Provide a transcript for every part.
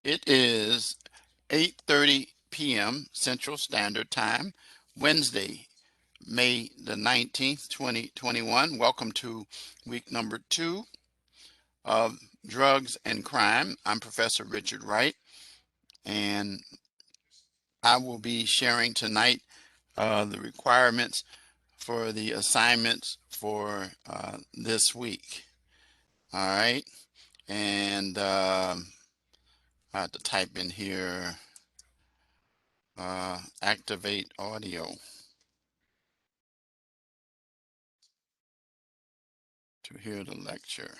It is 8:30 p.m. Central Standard Time, Wednesday, May the 19th, 2021. Welcome to week number 2 of Drugs and Crime. I'm Professor Richard Wright, and I will be sharing tonight the requirements for the assignments for this week. All right, and I have to type in here activate audio to hear the lecture.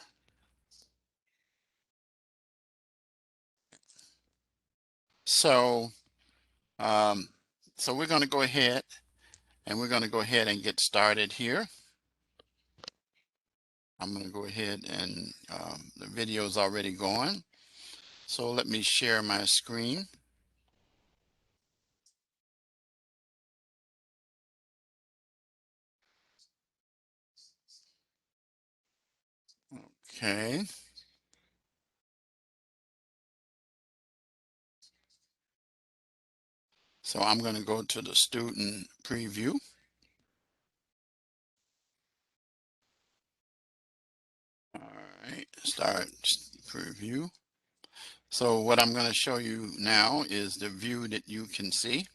So, um, so we're going to go ahead and get started here. I'm going to go ahead and the video is already going. So let me share my screen. Okay. So I'm going to go to the student preview. All right, start preview. So what I'm going to show you now is the view that you can see.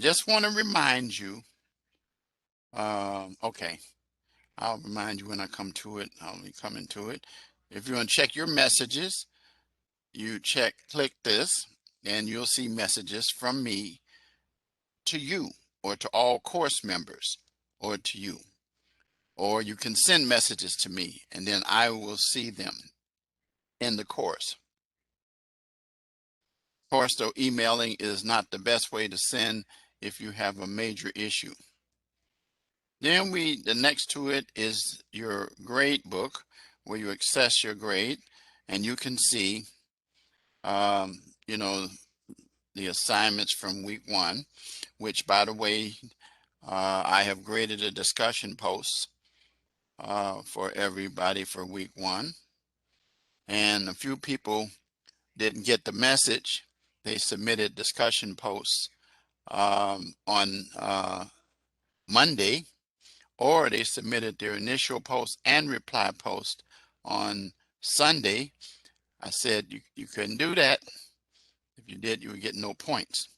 Just want to remind you, okay, I'll remind you when I come to it. I'll be coming to it. If you want to check your messages, you click this, and you'll see messages from me to you, or to all course members, or to you. Or you can send messages to me, and then I will see them in the course. Of course, though, emailing is not the best way to send if you have a major issue. Then the next to it is your grade book, where you access your grade, and you can see, you know, the assignments from week 1, which, by the way, I have graded a discussion post for everybody for week 1. And a few people didn't get the message. They submitted discussion posts on Monday, or they submitted their initial post and reply post on Sunday. I said you couldn't do that. If you did, you would get no points,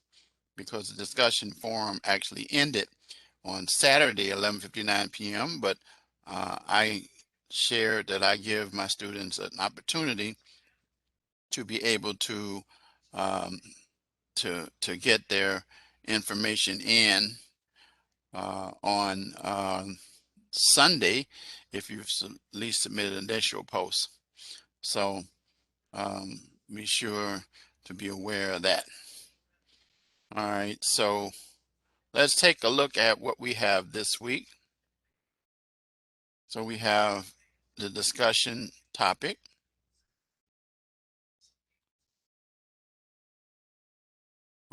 because the discussion forum actually ended on Saturday, 11:59 p.m. But I shared that I give my students an opportunity to be able to um, get their information in on Sunday, if you've at least submitted an initial post. So be sure to be aware of that. All right, so let's take a look at what we have this week. So we have the discussion topic.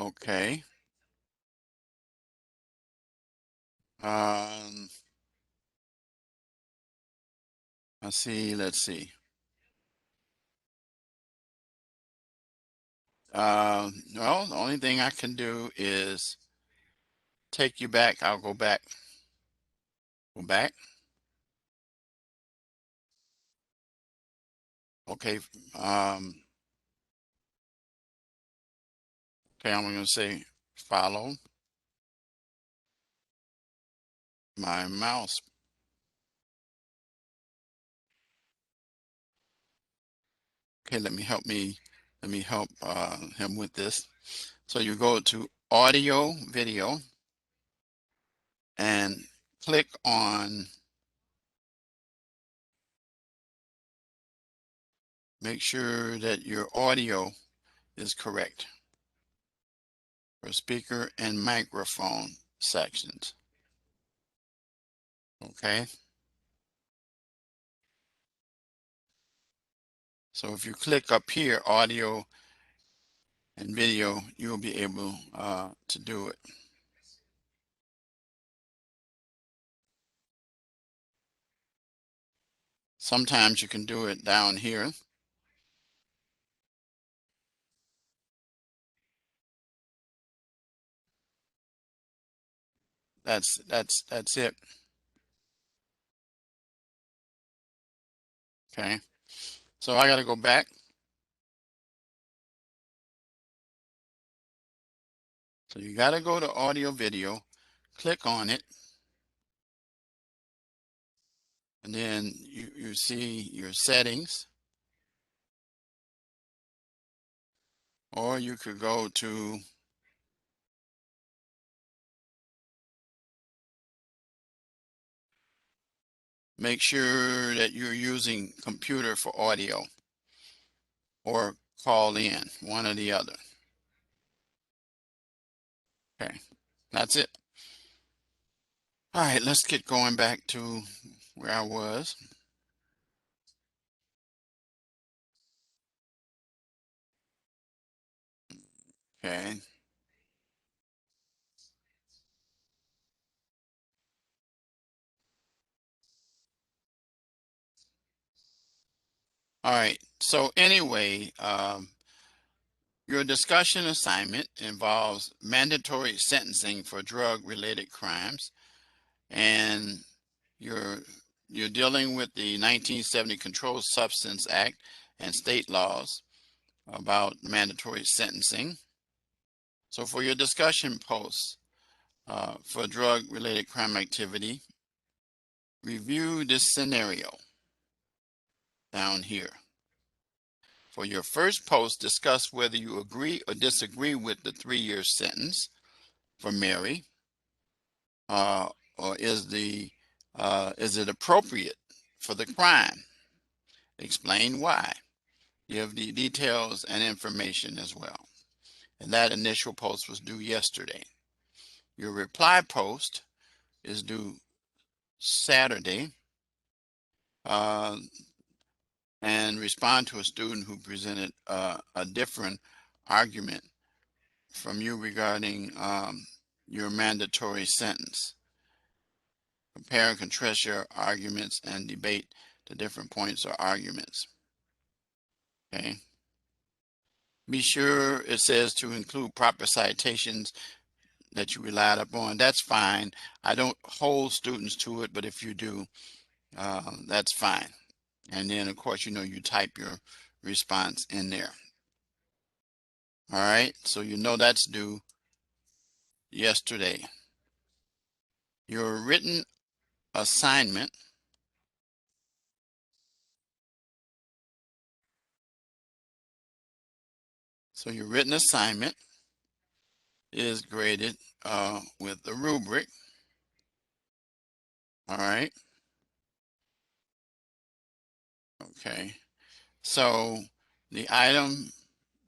Okay. Um, let's see. Well, the only thing I can do is take you back. I'll go back. Go back. Okay. Okay, I'm going to say follow my mouse. Okay, let me help him with this. So you go to audio video and click on, make sure that your audio is correct for speaker and microphone sections. Okay. So if you click up here, audio and video, you'll be able to do it. Sometimes you can do it down here. That's it. Okay. So I got to go back. So you got to go to audio video, click on it, and then you see your settings, or you could go to make sure that you're using computer for audio or call in, one or the other. Okay, that's it. All right, let's get going back to where I was. Okay. All right. So anyway, your discussion assignment involves mandatory sentencing for drug-related crimes, and you're you're dealing with the 1970 Controlled Substance Act and state laws about mandatory sentencing. So for your discussion posts for drug-related crime activity, review this scenario down here. For your first post, discuss whether you agree or disagree with the 3-year sentence for Mary, uh, or is it appropriate for the crime? Explain why. Give the details and information as well. And that initial post was due yesterday. Your reply post is due Saturday, uh, and respond to a student who presented a different argument from you regarding your mandatory sentence. Compare and contrast your arguments and debate the different points or arguments. Okay. Be sure it says to include proper citations that you relied upon. That's fine. I don't hold students to it, but if you do, that's fine. And then, of course, you type your response in there. All right. So that's due yesterday. Your written assignment. So your written assignment is graded with the rubric. All right. Okay. So the item,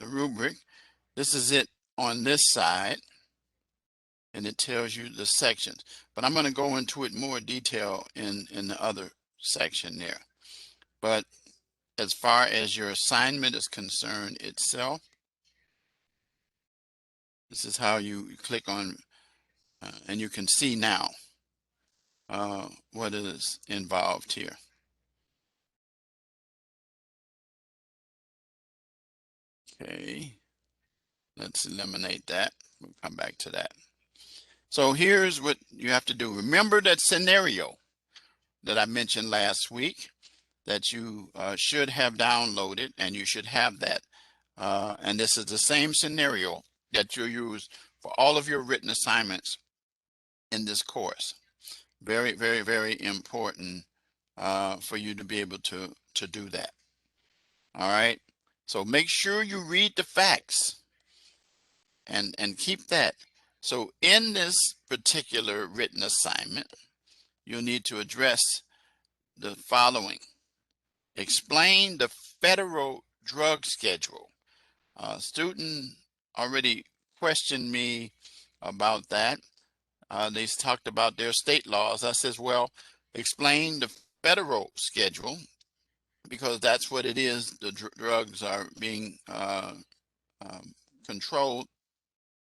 the rubric, this is it on this side, and it tells you the sections. But I'm going to go into it more detail in the other section there. But as far as your assignment is concerned itself, this is how you click on, and you can see now what is involved here. Okay, let's eliminate that. We'll come back to that. So here's what you have to do. Remember that scenario that I mentioned last week that you should have downloaded, and you should have that. And this is the same scenario that you use for all of your written assignments in this course. Very, very, very important for you to be able to do that. All right. So make sure you read the facts and keep that. So in this particular written assignment, you'll need to address the following. Explain the federal drug schedule. Student already questioned me about that. They talked about their state laws. I says, well, explain the federal schedule, because that's what it is. The drugs are being controlled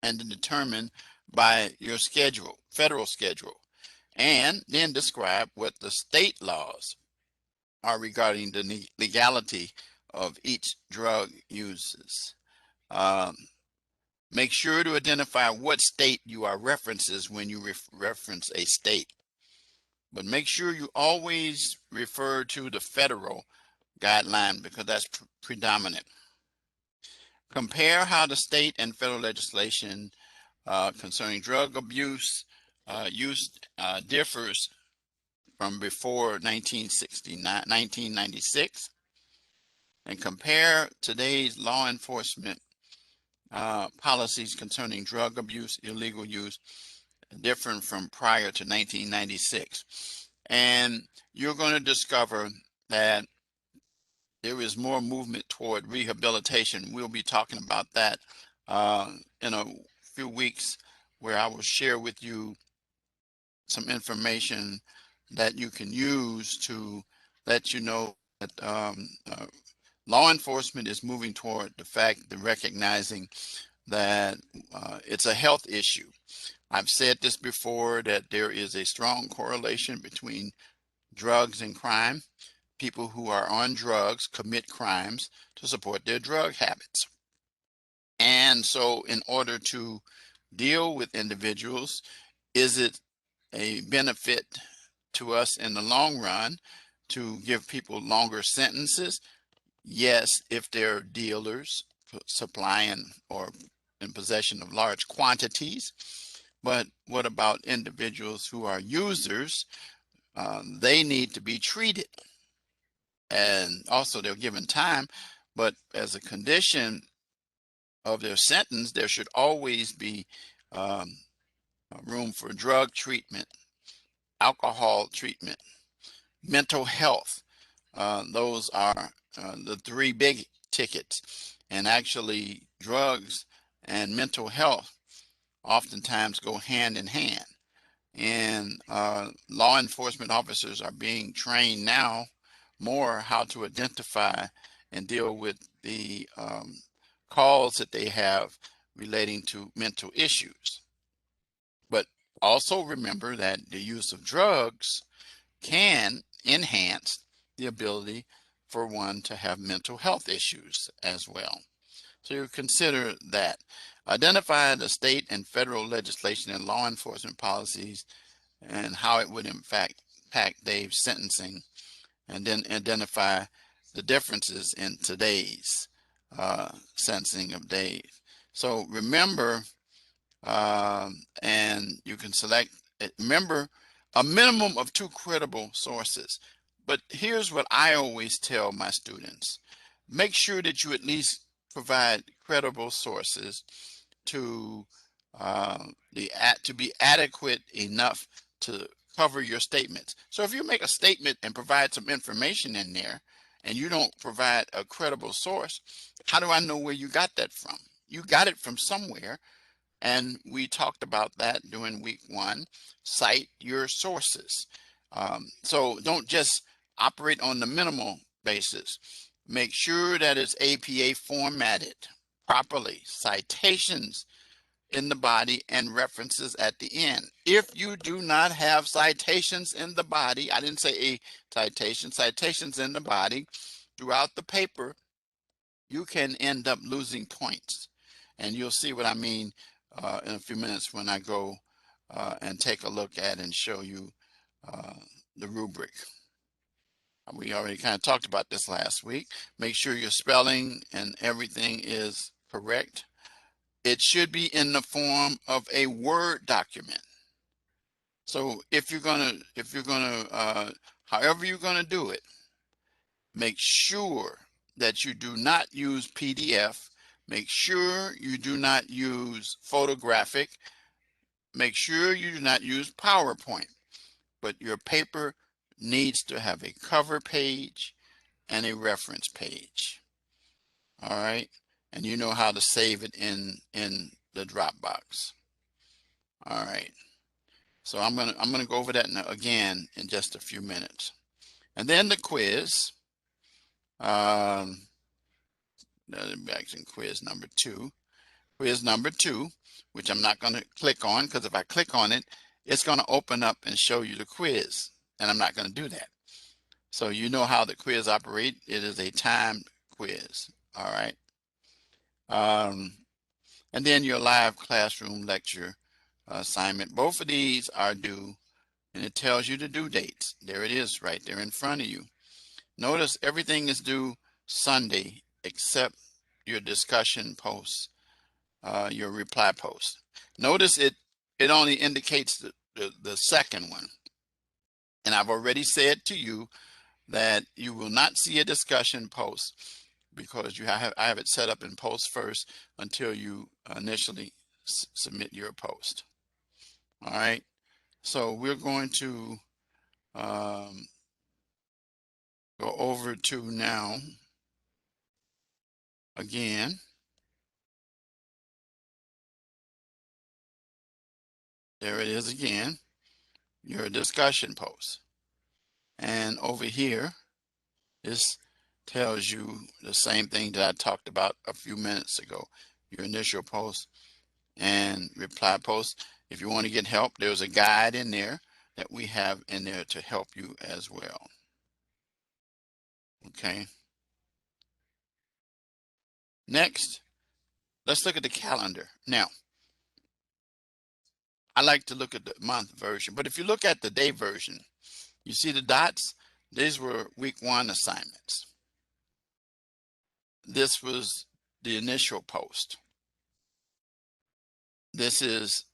and determined by your schedule, federal schedule, and then describe what the state laws are regarding the legality of each drug uses. Um, Make sure to identify what state you are references when you reference a state. But make sure you always refer to the federal guideline because that's predominant. Compare how the state and federal legislation concerning drug abuse use differs from before 1996, and compare today's law enforcement policies concerning drug abuse, illegal use, different from prior to 1996. And you're going to discover that there is more movement toward rehabilitation. We'll be talking about that in a few weeks, where I will share with you some information that you can use to let you know that law enforcement is moving toward the fact that recognizing that it's a health issue. I've said this before, that there is a strong correlation between drugs and crime. People who are on drugs commit crimes to support their drug habits. And so in order to deal with individuals, is it a benefit to us in the long run to give people longer sentences? Yes, if they're dealers supplying or in possession of large quantities. But what about individuals who are users? They need to be treated, and also they're given time, but as a condition of their sentence, there should always be room for drug treatment, alcohol treatment, mental health. Those are the three big tickets. And actually, drugs and mental health oftentimes go hand in hand. And law enforcement officers are being trained now more how to identify and deal with the calls that they have relating to mental issues. But also remember that the use of drugs can enhance the ability for one to have mental health issues as well. So you consider that. Identify the state and federal legislation and law enforcement policies and how it would impact Dave's sentencing, and then identify the differences in today's sentencing of Dave. So remember, and you can select, remember, a minimum of 2 credible sources. But here's what I always tell my students. Make sure that you at least provide credible sources to to be adequate enough to cover your statements. So if you make a statement and provide some information in there and you don't provide a credible source, how do I know where you got that from? You got it from somewhere. And we talked about that during week 1. Cite your sources. So don't just operate on the minimal basis. Make sure that it's APA formatted properly. Citations in the body and references at the end. If you do not have citations in the body, I didn't say a citation, citations in the body throughout the paper, you can end up losing points. And you'll see what I mean in a few minutes when I go and take a look at and show you the rubric. We already kind of talked about this last week. Make sure your spelling and everything is correct. It should be in the form of a Word document. So if you're gonna, however you're gonna do it, make sure that you do not use PDF. Make sure you do not use photographic. Make sure you do not use PowerPoint. But your paper needs to have a cover page and a reference page. All right, and you know how to save it in the Dropbox. All right, so I'm gonna go over that again in just a few minutes, and then the quiz. Back in quiz number 2. Quiz number 2, which I'm not going to click on, because if I click on it, it's going to open up and show you the quiz, and I'm not going to do that. So you know how the quiz operate. It is a timed quiz. All right. And and then your live classroom lecture assignment. Both of these are due, and it tells you the due dates. There it is right there in front of you. Notice everything is due Sunday except your discussion posts, your reply post. Notice it only indicates the second one. And I've already said to you that you will not see a discussion post because I have it set up in post first until you initially submit your post. All right. So we're going to go over to now again. There it is again, your discussion post. And over here, this tells you the same thing that I talked about a few minutes ago, your initial post and reply post. If you want to get help, there's a guide in there that we have in there to help you as well. Okay. Next, let's look at the calendar. Now, I like to look at the month version, but if you look at the day version, you see the dots? These were week 1 assignments. This was the initial post. This is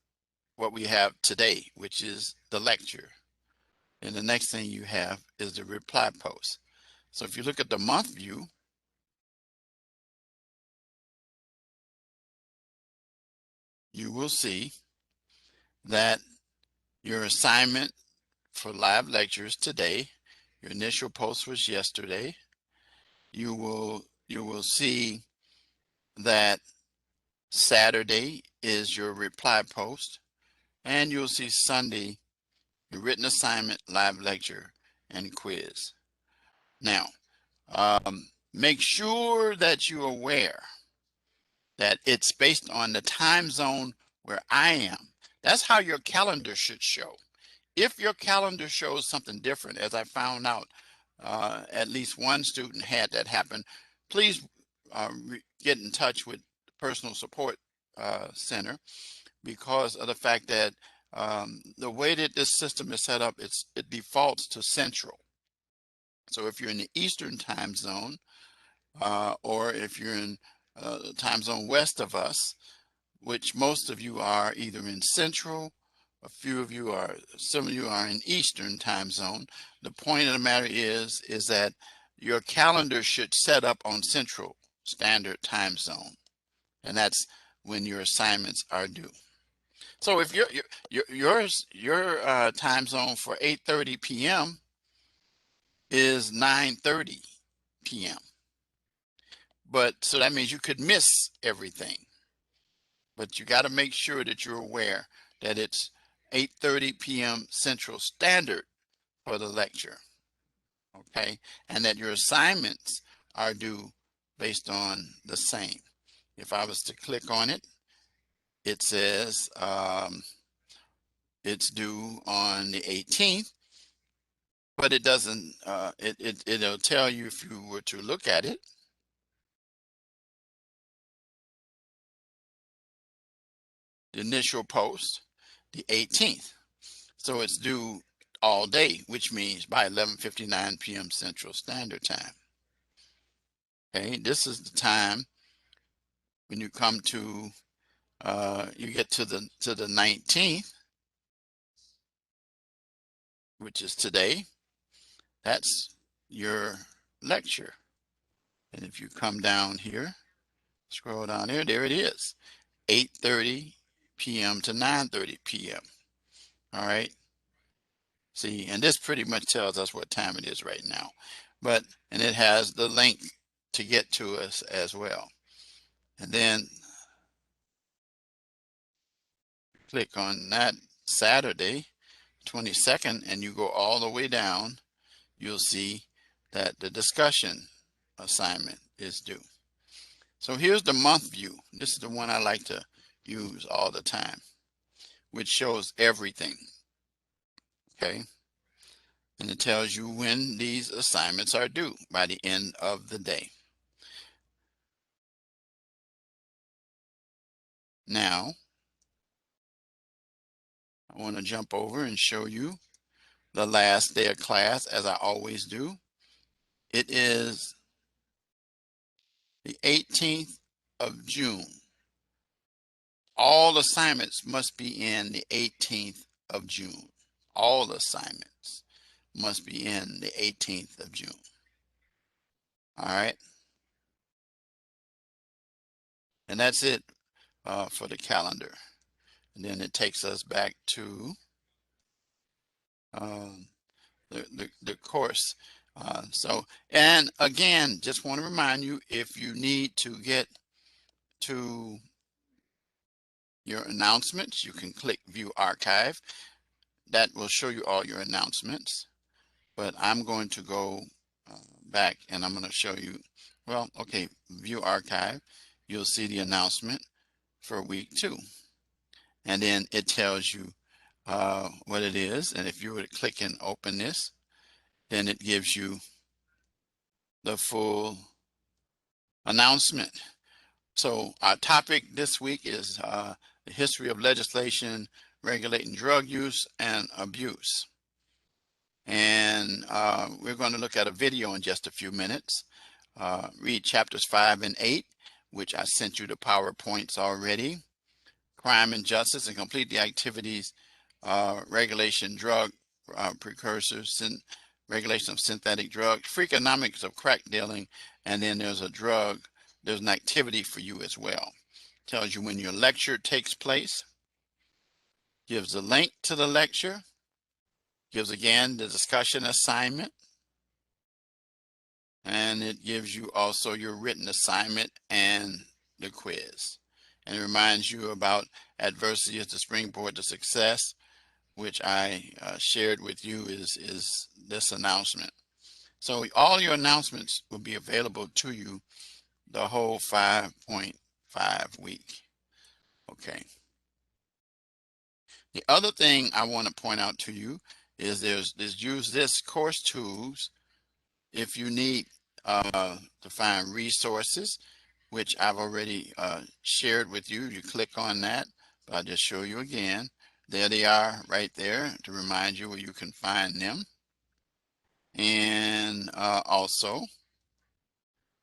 what we have today, which is the lecture. And the next thing you have is the reply post. So if you look at the month view, you will see that your assignment for live lectures today, your initial post was yesterday. You will see that Saturday is your reply post, and you'll see Sunday your written assignment, live lecture, and quiz. Now, make sure that you're aware that it's based on the time zone where I am. That's how your calendar should show. If your calendar shows something different, as I found out, at least one student had that happen, please get in touch with the Personal Support Center, because of the fact that the way that this system is set up, it defaults to Central. So if you're in the Eastern time zone, or if you're in the time zone west of us, which most of you are either in Central, a few of you are, some of you are in Eastern time zone. The point of the matter is that your calendar should set up on Central Standard Time Zone, and that's when your assignments are due. So if your time zone for 8:30 p.m. is 9:30 p.m. But so that means you could miss everything. But you got to make sure that you're aware that it's 8:30 p.m. Central Standard for the lecture. Okay, and that your assignments are due based on the same. If I was to click on it, it says it's due on the 18th, but it doesn't, it'll tell you if you were to look at it, the initial post, the 18th. So it's due all day, which means by 11:59 p.m. Central Standard Time. Okay, this is the time when you come to, you get to the 19th, which is today. That's your lecture. And if you come down here, scroll down there, there it is, 8:30 p.m. to 9:30 p.m. All right. See, and this pretty much tells us what time it is right now. And it has the link to get to us as well. And then click on that Saturday, 22nd, and you go all the way down, you'll see that the discussion assignment is due. So here's the month view. This is the one I like to use all the time, which shows everything. Okay. And it tells you when these assignments are due by the end of the day. Now, I want to jump over and show you the last day of class, as I always do. It is the 18th of June. All assignments must be in the 18th of June. All assignments must be in the 18th of June. All right. And that's it for the calendar. And then it takes us back to um, the course. And again, just want to remind you, if you need to get to your announcements, you can click View Archive. That will show you all your announcements. But I'm going to go back and I'm going to show you, well, okay, View Archive. You'll see the announcement for week 2. And then it tells you what it is. And if you were to click and open this, then it gives you the full announcement. So our topic this week is the history of legislation regulating drug use and abuse. And we're going to look at a video in just a few minutes. Read chapters 5 and 8, which I sent you the PowerPoints already. Crime and justice, and complete the activities, regulation drug precursors, regulation of synthetic drugs, freakonomics of crack dealing, and then there's an activity for you as well. Tells you when your lecture takes place, gives a link to the lecture, gives again the discussion assignment, and it gives you also your written assignment and the quiz. And it reminds you about adversity as the springboard to success, which I shared with you is this announcement. So all your announcements will be available to you the whole 5.5 week. Okay. The other thing I want to point out to you is there's use this course tools if you need to find resources, which I've already shared with you. You click on that, but I'll just show you again. There they are right there to remind you where you can find them. And also,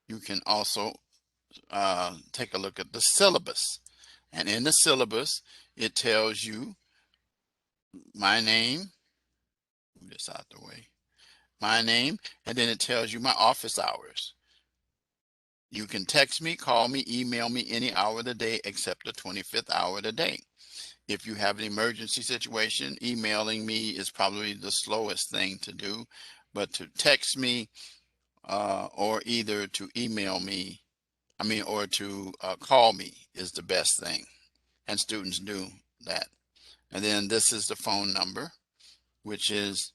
you can also take a look at the syllabus. And in the syllabus, it tells you my name, move this out the way, my name, and then it tells you my office hours. You can text me, call me, email me any hour of the day except the 25th hour of the day. If you have an emergency situation, emailing me is probably the slowest thing to do, but to text me or either to email me, or to call me is the best thing. And students do that. And then this is the phone number, which is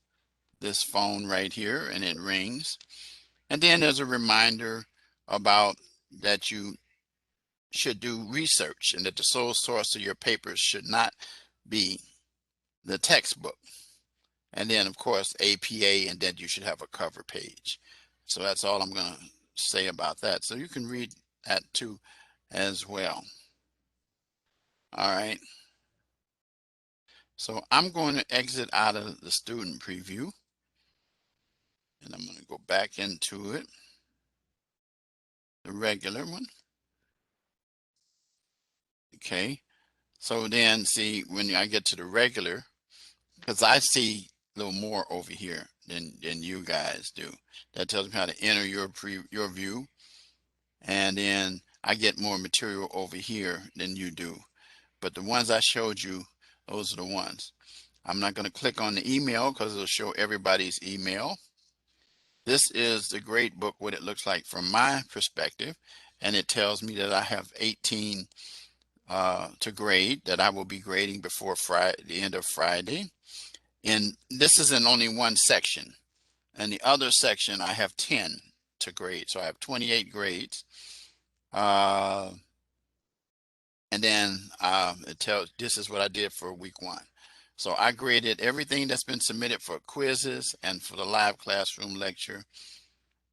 this phone right here, and it rings. And then there's a reminder about that you should do research and that the sole source of your papers should not be the textbook. And then, of course, APA, and then you should have a cover page. So that's all I'm going to say about that. So you can read that too as well. All right. So I'm going to exit out of the student preview, and I'm going to go back into it, the regular one. Okay. So then see, when I get to the regular, because I see a little more over here than you guys do. That tells me how to enter your view. And then I get more material over here than you do. But the ones I showed you, those are the ones. I'm not going to click on the email because it'll show everybody's email. This is the grade book, what it looks like from my perspective. And it tells me that I have 18 to grade, that I will be grading before Friday, the end of Friday. And this is in only one section. And the other section, I have 10 to grade. So I have 28 grades. And then it tells, this is what I did for week 1. So I graded everything that's been submitted for quizzes and for the live classroom lecture.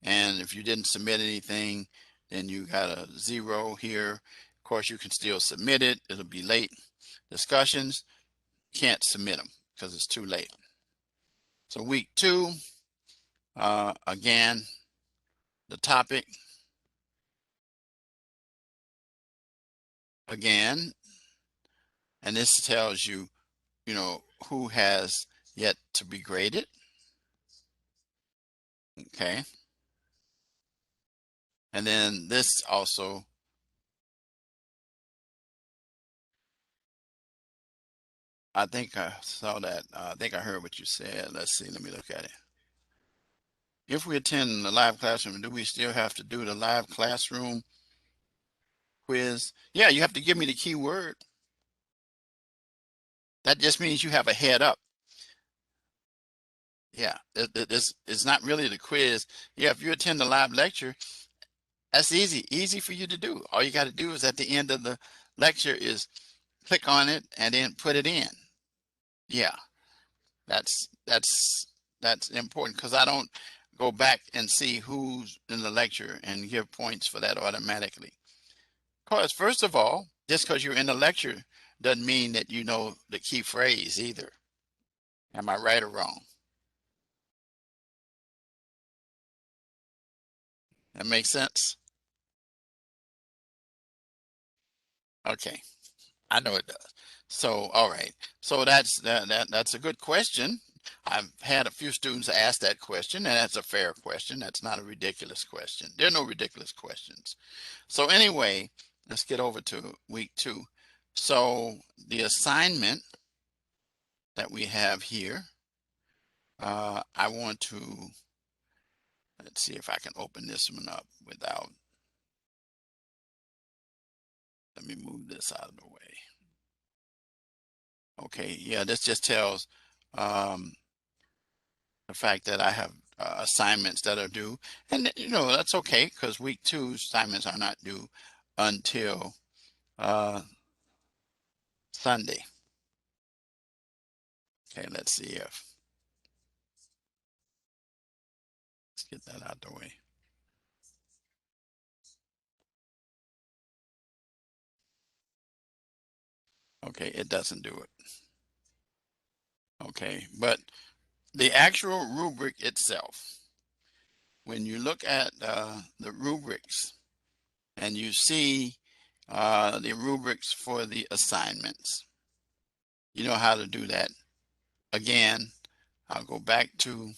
And if you didn't submit anything, then you got a 0 here. Of course, you can still submit it. It'll be late. Discussions, can't submit them because it's too late. So week 2, again, the topic, again, and this tells you, you know, who has yet to be graded. Okay. And then this also, I think I saw that. I think I heard what you said. Let's see. Let me look at it. If we attend the live classroom, do we still have to do the live classroom quiz? Yeah, you have to give me the keyword. That just means you have a head up. Yeah, it's not really the quiz. Yeah, if you attend the live lecture, that's easy for you to do. All you got to do is at the end of the lecture is click on it and then put it in. Yeah, that's important because I don't go back and see who's in the lecture and give points for that automatically. Because first of all, just because you're in the lecture doesn't mean that you know the key phrase either. Am I right or wrong? That makes sense? Okay, I know it does. So, all right. So that's a good question. I've had a few students ask that question, and that's a fair question. That's not a ridiculous question. There are no ridiculous questions. So anyway, let's get over to week 2. So the assignment that we have here, I want to, let's see if I can open this one up without, let me move this out of the way. Okay, yeah, this just tells the fact that I have assignments that are due. And, you know, that's okay because week 2 assignments are not due until Sunday. Okay, let's see if, let's get that out the way. Okay, it doesn't do it. Okay, but the actual rubric itself, when you look at the rubrics and you see the rubrics for the assignments, you know how to do that. Again, I'll go back to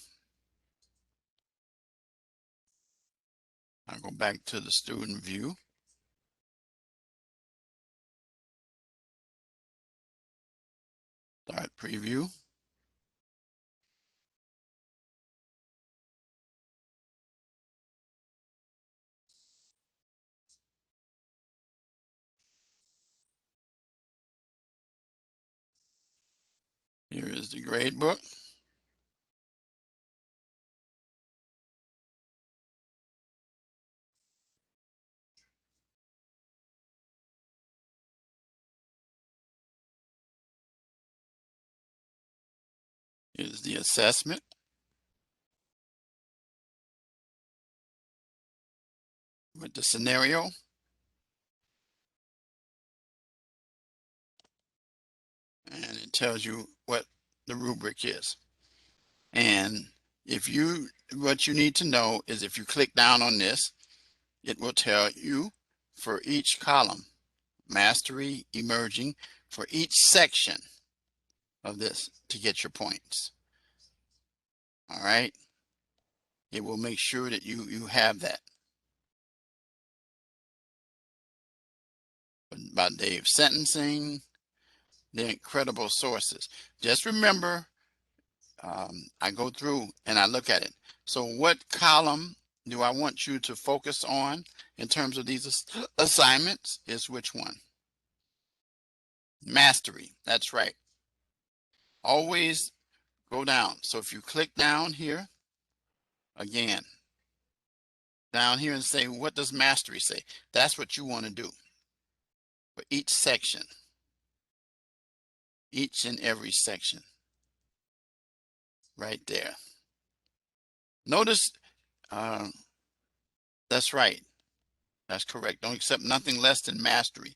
the student view. Start preview. Here is the grade book. Here's the assessment. With the scenario. And it tells you what the rubric is. And if you, what you need to know is if you click down on this, it will tell you for each column, mastery, emerging, for each section of this to get your points. All right. It will make sure that you have that. About Dave's sentencing, the incredible sources. Just remember, I go through and I look at it. So what column do I want you to focus on in terms of these assignments is which one? Mastery. That's right. Always go down. So if you click down here, again, down here and say, what does mastery say? That's what you want to do for each section, each and every section right there. Notice, that's right. That's correct. Don't accept nothing less than mastery.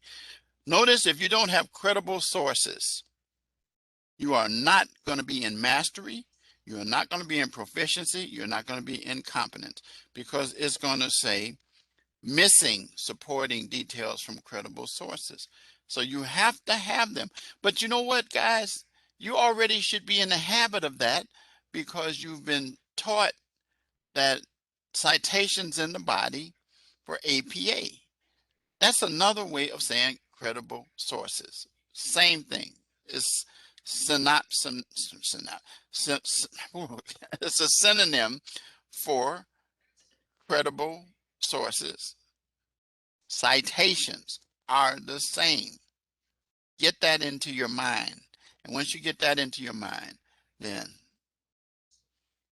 Notice if you don't have credible sources, you are not going to be in mastery. You are not going to be in proficiency. You're not going to be in competence, because it's going to say missing supporting details from credible sources. So you have to have them. But you know what, guys? You already should be in the habit of that, because you've been taught that citations in the body for APA. That's another way of saying credible sources. Same thing. It's synopsis. It's a synonym for credible sources. Citations are the same. Get that into your mind. And once you get that into your mind, then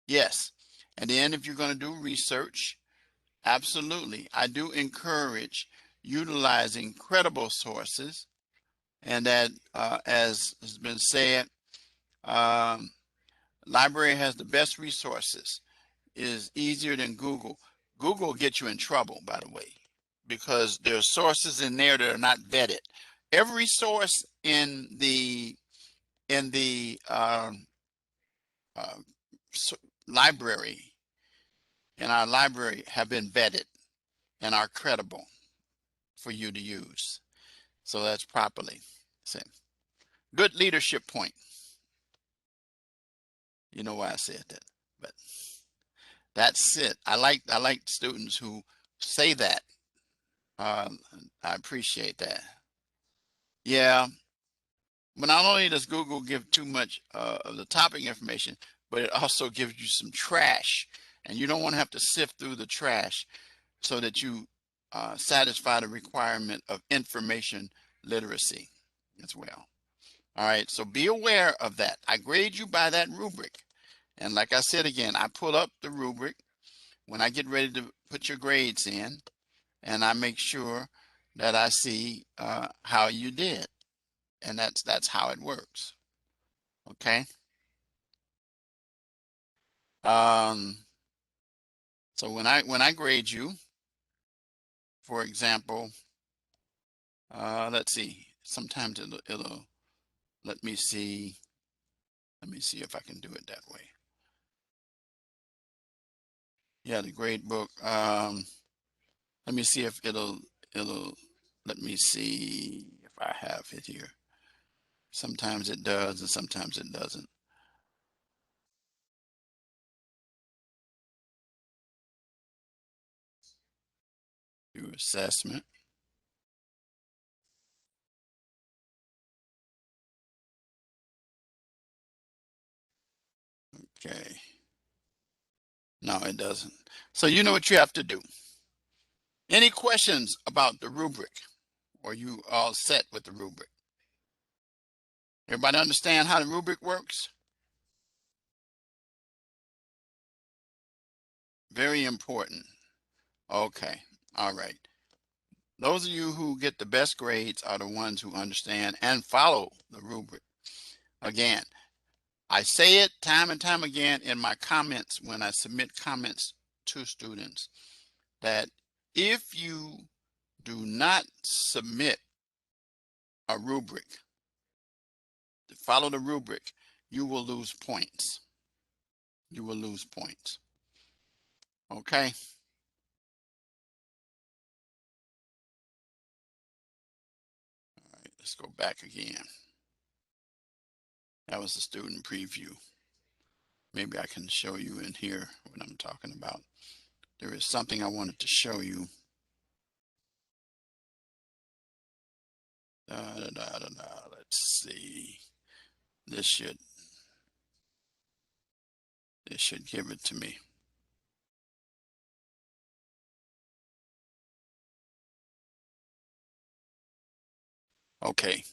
yes. And then if you're going to do research, absolutely, I do encourage utilizing credible sources. And that, as has been said, um, library has the best resources, is easier than Google. Google gets you in trouble, by the way, because there are sources in there that are not vetted. Every source in the uh, library, in our library, have been vetted and are credible for you to use. So that's properly. So, good leadership point. You know why I said that, but that's it. I like students who say that. Um, I appreciate that. Yeah, but not only does Google give too much of the topic information, but it also gives you some trash, and you don't want to have to sift through the trash so that you satisfy the requirement of information literacy as well. All right, so be aware of that. I grade you by that rubric. And like I said again, I pull up the rubric when I get ready to put your grades in, and I make sure that I see how you did. And that's how it works. Okay. Um, so when I grade you, for example, let's see. Sometimes it'll let me see. Let me see if I can do it that way. Yeah, the grade book. Let me see if it'll let me see if I have it here. Sometimes it does and sometimes it doesn't. Do assessment. Okay. No, it doesn't. So you know what you have to do. Any questions about the rubric? Or you all set with the rubric? Everybody understand how the rubric works? Very important. Okay. All right. Those of you who get the best grades are the ones who understand and follow the rubric. Again, I say it time and time again in my comments when I submit comments to students, that if you do not submit a rubric, to follow the rubric, you will lose points. You will lose points. Okay. All right, let's go back again. That was the student preview. Maybe I can show you in here what I'm talking about. There is something I wanted to show you. Let's see. This should give it to me. Okay.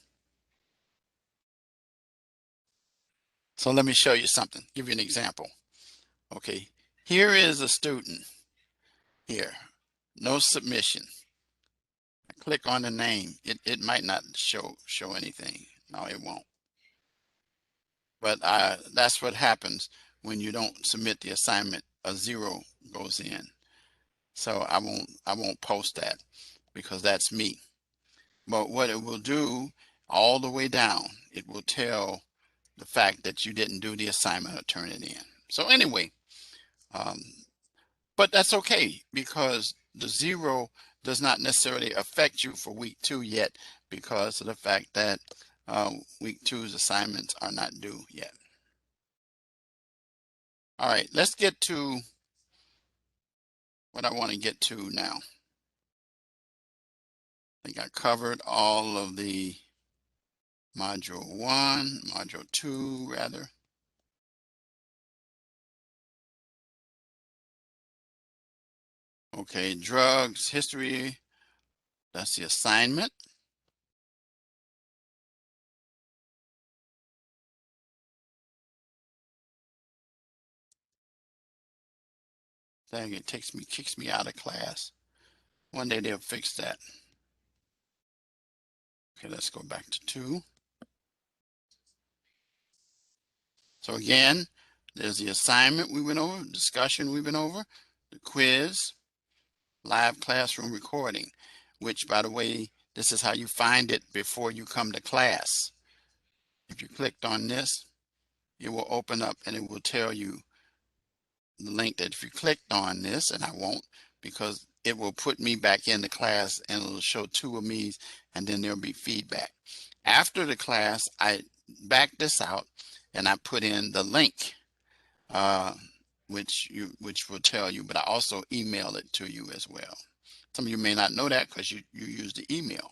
So let me show you something. Give you an example. Okay. Here is a student here. No submission. I click on the name. It might not show anything. No, it won't. But that's what happens when you don't submit the assignment. A 0 goes in. So I won't post that because that's me. But what it will do all the way down, it will tell the fact that you didn't do the assignment or turn it in. So anyway, um, but that's okay because the 0 does not necessarily affect you for week 2 yet because of the fact that week 2's assignments are not due yet. All right, let's get to what I want to get to now. I think I covered all of the module 2 rather. Okay, drugs, history, that's the assignment. Dang, it kicks me out of class. One day they'll fix that. Okay, let's go back to 2. So again, there's the assignment we went over, discussion we went over, the quiz, live classroom recording, which by the way, this is how you find it before you come to class. If you clicked on this, it will open up and it will tell you the link that if you clicked on this, and I won't because it will put me back into class and it'll show 2 of me and then there'll be feedback. After the class, I back this out and I put in the link, which will tell you, but I also email it to you as well. Some of you may not know that because you use the email.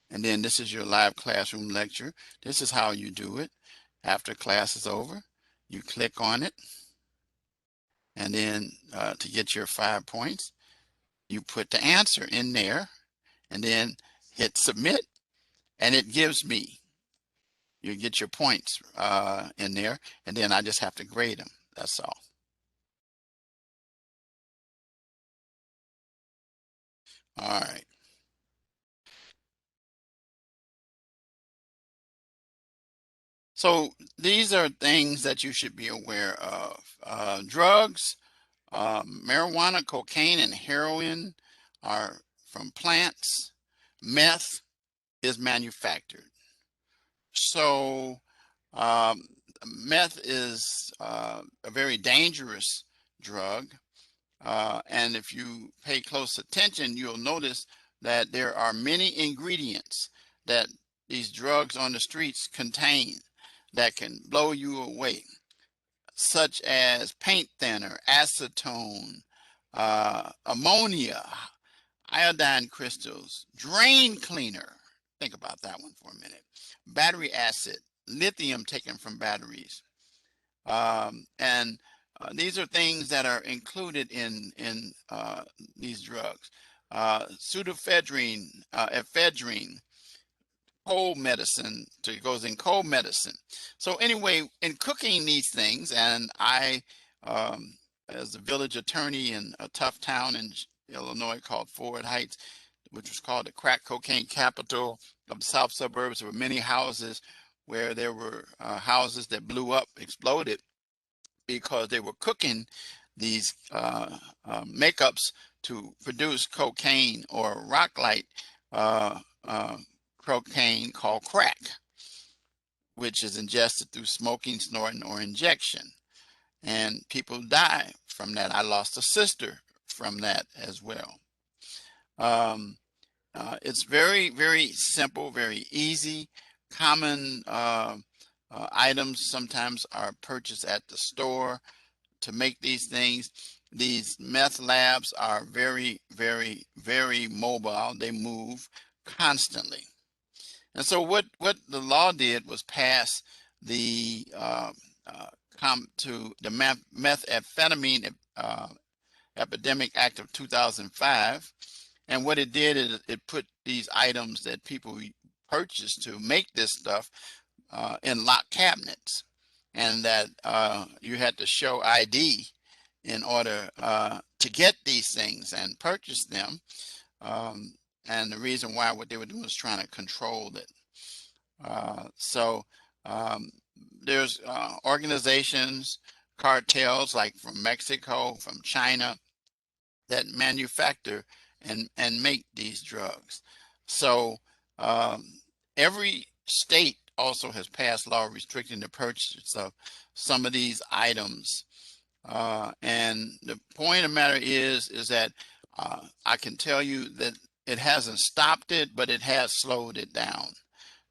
And then this is your live classroom lecture. This is how you do it. After class is over, you click on it. And then to get your 5 points, you put the answer in there and then hit submit. And it gives me, you get your points in there. And then I just have to grade them. That's all. All right. So these are things that you should be aware of. Drugs, marijuana, cocaine, and heroin are from plants. Meth is manufactured. So meth is a very dangerous drug. And if you pay close attention, you'll notice that there are many ingredients that these drugs on the streets contain that can blow you away, such as paint thinner, acetone, ammonia, iodine crystals, drain cleaner. Think about that one for a minute. Battery acid, lithium taken from batteries. And these are things that are included in these drugs. Pseudoephedrine, ephedrine, cold medicine, so it goes in cold medicine. So anyway, in cooking these things, and I, as a village attorney in a tough town in Illinois called Ford Heights, which was called the crack cocaine capital of the south suburbs, there were many houses where there were houses that blew up, exploded, because they were cooking these makeups to produce cocaine or rock light cocaine called crack, which is ingested through smoking, snorting, or injection. And people die from that. I lost a sister from that as well. It's very, very simple, very easy. Common items sometimes are purchased at the store to make these things. These meth labs are very, very, very mobile. They move constantly. And so what the law did was pass the to the methamphetamine epidemic act of 2005. And what it did is it put these items that people purchase to make this stuff in locked cabinets, and that you had to show ID in order to get these things and purchase them. And the reason why what they were doing was trying to control it. So there's organizations, cartels like from Mexico, from China, that manufacture and make these drugs. So every state also has passed law restricting the purchase of some of these items. And the point of the matter is that I can tell you that it hasn't stopped it, but it has slowed it down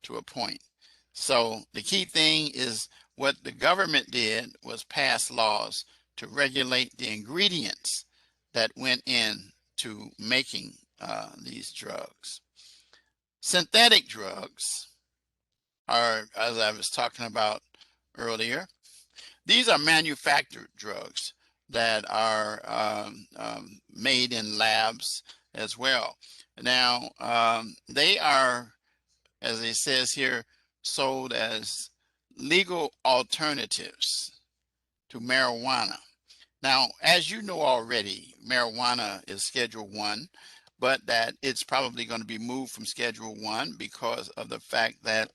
to a point. So the key thing is what the government did was pass laws to regulate the ingredients that went into making these drugs. Synthetic drugs are, as I was talking about earlier, these are manufactured drugs that are made in labs as well. Now, they are, as it says here, sold as legal alternatives to marijuana. Now, as you know already, marijuana is Schedule 1, but that it's probably going to be moved from Schedule 1 because of the fact that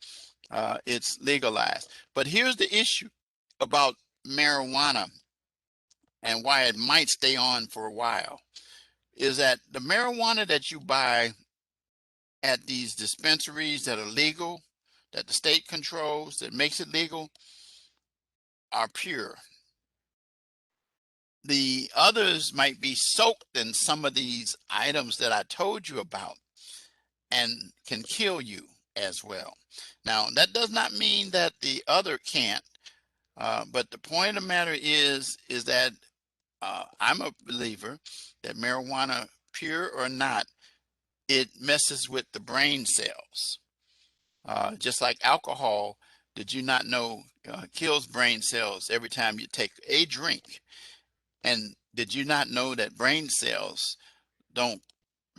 it's legalized. But here's the issue about marijuana and why it might stay on for a while is that the marijuana that you buy at these dispensaries that are legal, that the state controls, that makes it legal, are pure. The others might be soaked in some of these items that I told you about and can kill you as well. Now, that does not mean that the other can't, but the point of the matter is that I'm a believer that marijuana, pure or not, it messes with the brain cells. Just like alcohol, did you not know kills brain cells every time you take a drink? And did you not know that brain cells don't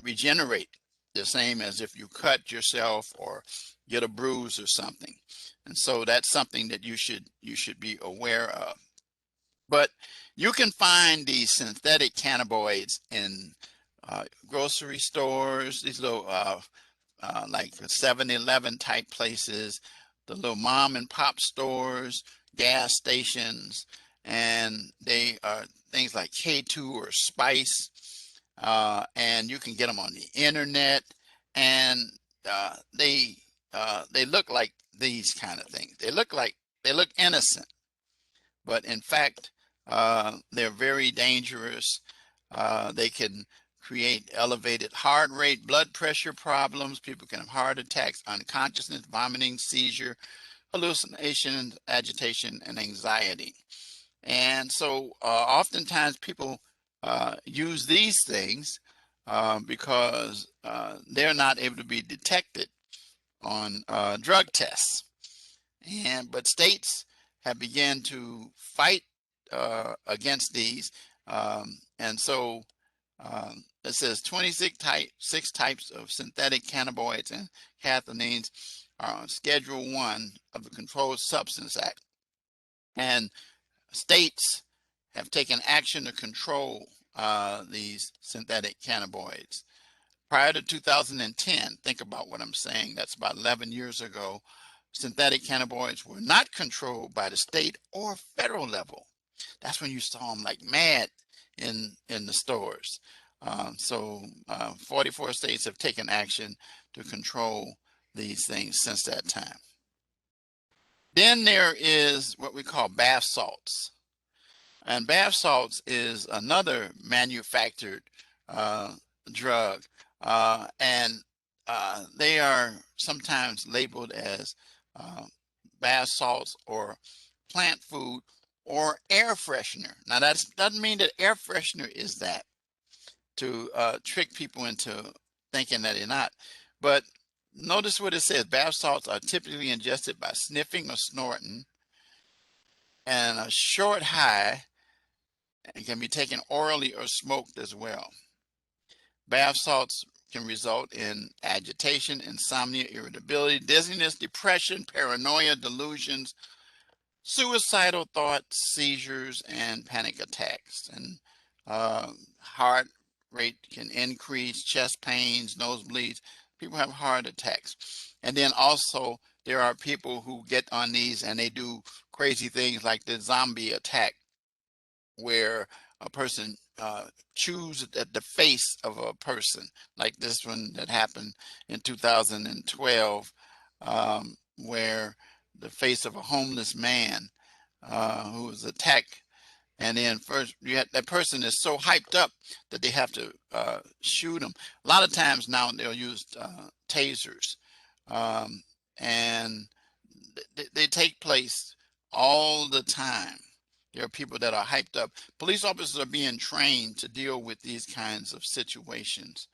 regenerate the same as if you cut yourself or get a bruise or something? And so that's something that you should be aware of. But you can find these synthetic cannabinoids in grocery stores, these little like 7-Eleven type places, the little mom and pop stores, gas stations, and they are things like K2 or Spice, and you can get them on the internet, and they look like these kind of things. They look innocent, but in fact, they're very dangerous. They can create elevated heart rate, blood pressure problems. People can have heart attacks, unconsciousness, vomiting, seizure, hallucination, agitation, and anxiety. And so oftentimes people use these things because they're not able to be detected on drug tests. But states have begun to fight against these. And so it says 26 types of synthetic cannabinoids and cathinines are on Schedule 1 of the Controlled Substance Act. And states have taken action to control these synthetic cannabinoids. Prior to 2010, think about what I'm saying, that's about 11 years ago, synthetic cannabinoids were not controlled by the state or federal level. That's when you saw them like mad in the stores. 44 states have taken action to control these things since that time. Then there is what we call bath salts. And bath salts is another manufactured drug. And they are sometimes labeled as bath salts or plant food or air freshener. Now that doesn't mean that air freshener is that to trick people into thinking that they're not. But notice what it says. Bath salts are typically ingested by sniffing or snorting and a short high and can be taken orally or smoked as well. Bath salts can result in agitation, insomnia, irritability, dizziness, depression, paranoia, delusions, suicidal thoughts, seizures, and panic attacks. And heart rate can increase, chest pains, nosebleeds. People have heart attacks. And then also there are people who get on these and they do crazy things like the zombie attack, where a person chews at the face of a person, like this one that happened in 2012, where the face of a homeless man who was attacked. And then first, that person is so hyped up that they have to shoot them. A lot of times now they'll use tasers, um, and they take place all the time. There are people that are hyped up. Police officers are being trained to deal with these kinds of situations,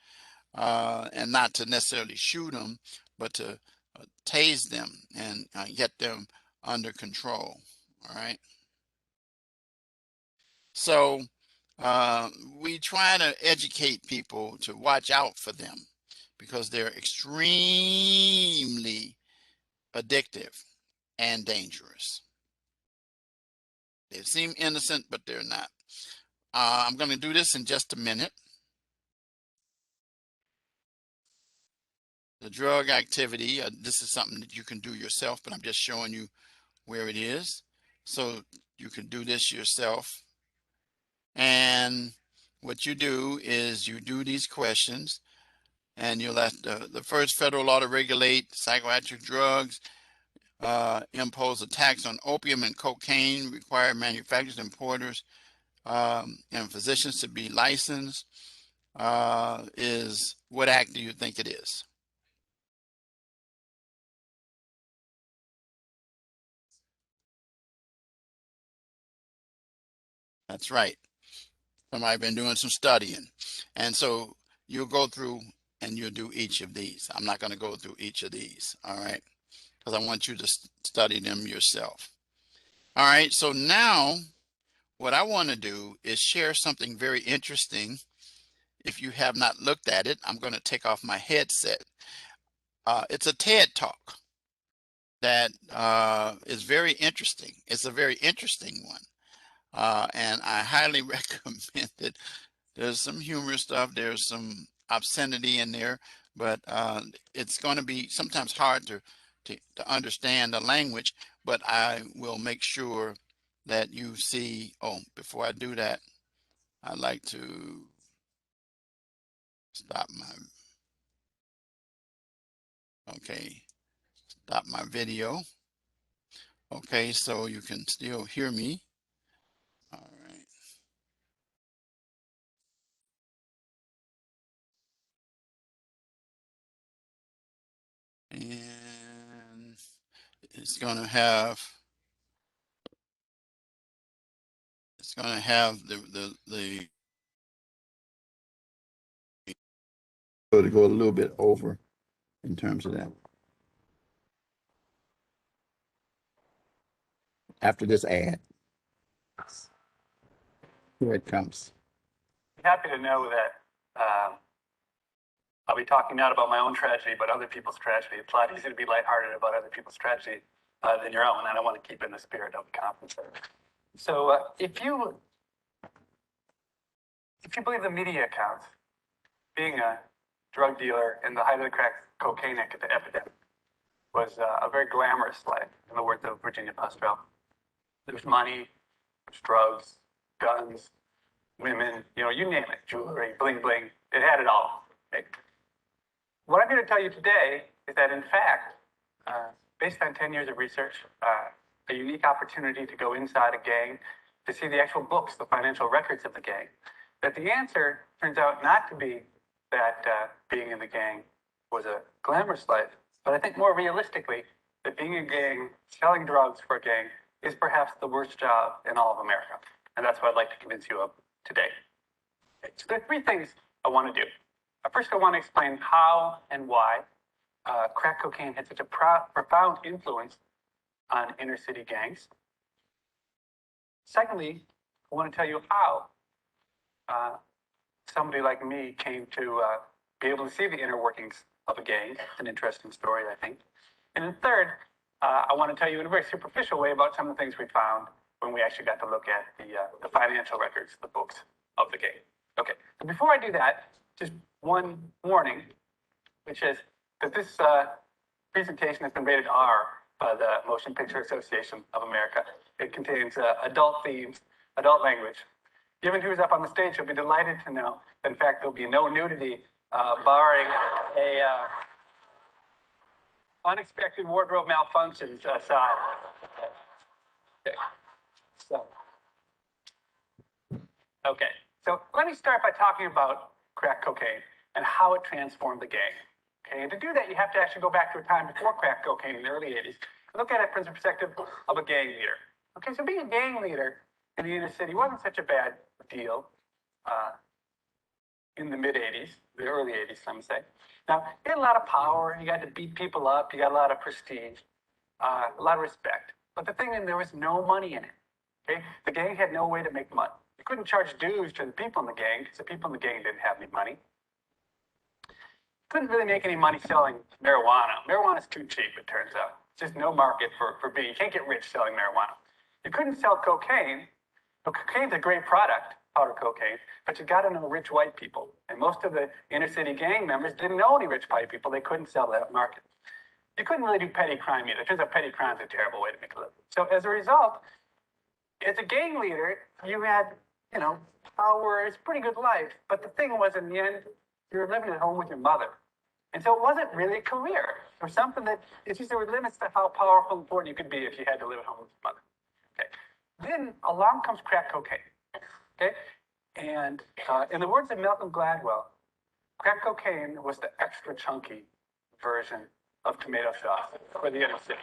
and not to necessarily shoot them, but to tase them and get them under control. All right. So we try to educate people to watch out for them because they're extremely addictive and dangerous. They seem innocent, but they're not. I'm going to do this in just a minute. The drug activity, this is something that you can do yourself, but I'm just showing you where it is. So you can do this yourself. And what you do is you do these questions, and you'll ask the first federal law to regulate psychoactive drugs, impose a tax on opium and cocaine, require manufacturers, importers, and physicians to be licensed. Is what act do you think it is? That's right. Somebody been doing some studying. And so you'll go through and you'll do each of these. I'm not going to go through each of these, all right? Because I want you to study them yourself. All right, so now what I want to do is share something very interesting. If you have not looked at it, I'm going to take off my headset. It's a TED Talk that is very interesting. It's a very interesting one. And I highly recommend it. There's some humorous stuff. There's some obscenity in there, but it's going to be sometimes hard to understand the language, but I will make sure that you see. Oh, before I do that, I'd like to stop okay, stop my video. Okay, so you can still hear me. All right. And it's going to have the to go a little bit over in terms of that. After this ad, here it comes. Happy to know that I'll be talking not about my own tragedy, but other people's tragedy. It's a lot easier to be lighthearted about other people's tragedy than your own, and I want to keep in the spirit of the conference. So if you believe the media accounts, being a drug dealer in the height of the crack cocaine epidemic was a very glamorous life, in the words of Virginia Pastrell. There's money, there's drugs, guns, women, you name it, jewelry, bling bling. It had it all. Right? What I'm going to tell you today is that, in fact, based on 10 years of research, a unique opportunity to go inside a gang, to see the actual books, the financial records of the gang, that the answer turns out not to be that being in the gang was a glamorous life, but I think more realistically, that being in a gang, selling drugs for a gang, is perhaps the worst job in all of America. And that's what I'd like to convince you of today. Okay, so there are three things I want to do. First, I want to explain how and why crack cocaine had such a profound influence on inner city gangs. Secondly, I want to tell you how somebody like me came to be able to see the inner workings of a gang. It's an interesting story, I think. And then third, I want to tell you in a very superficial way about some of the things we found when we actually got to look at the financial records, the books of the gang. Okay, so before I do that, just one warning, which is that this presentation has been rated R by the Motion Picture Association of America. It contains adult themes, adult language. given who's up on the stage, you'll be delighted to know that, in fact, there'll be no nudity, barring a unexpected wardrobe malfunctions aside. Okay. So let me start by talking about crack cocaine and how it transformed the gang. Okay, and to do that, you have to actually go back to a time before crack cocaine in the early 80s and look at it from the perspective of a gang leader. Okay, so being a gang leader in the inner city wasn't such a bad deal in the mid 80s, the early 80s, some say. Now, you had a lot of power, you got to beat people up, you got a lot of prestige, a lot of respect. But the thing is, there was no money in it. Okay, the gang had no way to make money. You couldn't charge dues to the people in the gang because the people in the gang didn't have any money. Couldn't really make any money selling marijuana. Marijuana's too cheap, it turns out. There's just no market for being. You can't get rich selling marijuana. You couldn't sell cocaine. Well, cocaine's a great product, powder cocaine, but you got to know rich white people. And most of the inner city gang members didn't know any rich white people. They couldn't sell that market. You couldn't really do petty crime either. It turns out petty crime's a terrible way to make a living. So as a result, as a gang leader, you had, power, it's a pretty good life. But the thing was, in the end, you were living at home with your mother. And so it wasn't really a career or something that, it's just there were limits to how powerful and important you could be if you had to live at home with your mother. Okay. Then along comes crack cocaine. Okay. And in the words of Malcolm Gladwell, crack cocaine was the extra chunky version of tomato sauce for the inner city.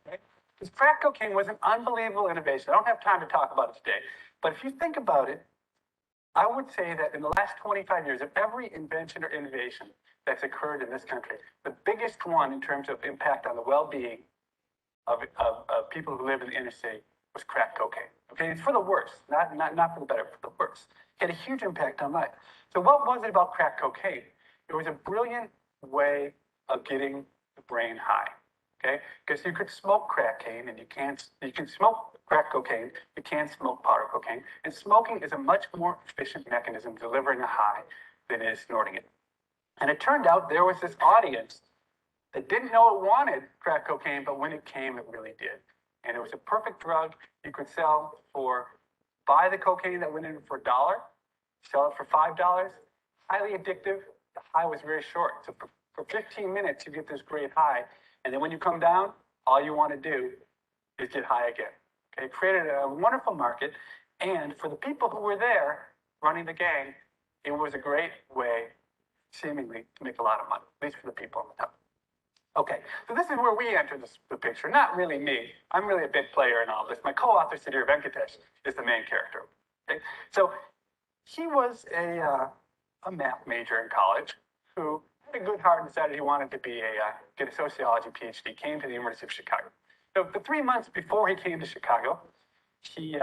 Okay? Because crack cocaine was an unbelievable innovation. I don't have time to talk about it today. But if you think about it, I would say that in the last 25 years, of every invention or innovation that's occurred in this country, the biggest one in terms of impact on the well-being of people who live in the inner city was crack cocaine. Okay, it's for the worse, not for the better, for the worse. It had a huge impact on life. So what was it about crack cocaine? It was a brilliant way of getting the brain high. Okay, because you could smoke crack cocaine and you can smoke crack cocaine, you can't smoke powder cocaine, and smoking is a much more efficient mechanism delivering a high than is snorting it. And it turned out there was this audience that didn't know it wanted crack cocaine, but when it came, it really did. And it was a perfect drug you could sell buy the cocaine that went in for $1, sell it for $5, highly addictive. The high was very short. So for 15 minutes, you get this great high. And then when you come down, all you want to do is get high again. Okay, it created a wonderful market. And for the people who were there running the gang, it was a great way, seemingly, to make a lot of money, at least for the people on the top. Okay, so this is where we enter the picture. Not really me. I'm really a big player in all this. My co-author, Sudhir Venkatesh, is the main character. Okay, so he was a math major in college who had a good heart and decided he wanted to get a sociology PhD. Came to the University of Chicago. So the 3 months before he came to Chicago, he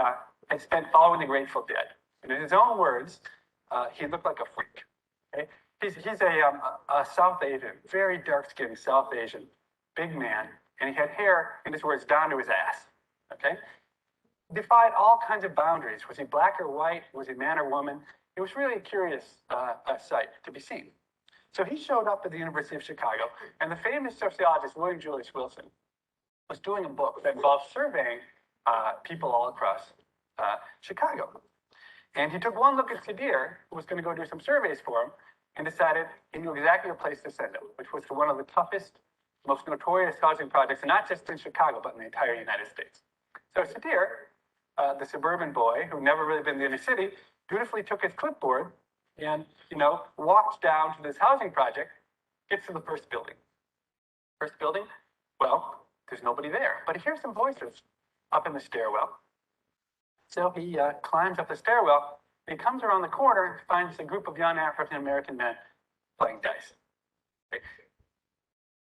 had spent following the Grateful Dead. And in his own words, he looked like a freak. Okay? He's a South Asian, very dark-skinned South Asian, big man, and he had hair, in his words, down to his ass. Okay? Defied all kinds of boundaries. Was he black or white? Was he man or woman? It was really a curious sight to be seen. So he showed up at the University of Chicago, and the famous sociologist William Julius Wilson was doing a book that involved surveying people all across Chicago. And he took one look at Sudhir, who was going to go do some surveys for him, and decided he knew exactly the place to send him, which was to one of the toughest, most notorious housing projects, not just in Chicago, but in the entire United States. So Sudhir, the suburban boy who never really been in the inner city, dutifully took his clipboard and, walked down to this housing project, gets to the first building. First building, well, there's nobody there, but he hears some voices up in the stairwell. So he climbs up the stairwell, and he comes around the corner and finds a group of young African-American men playing dice. Okay.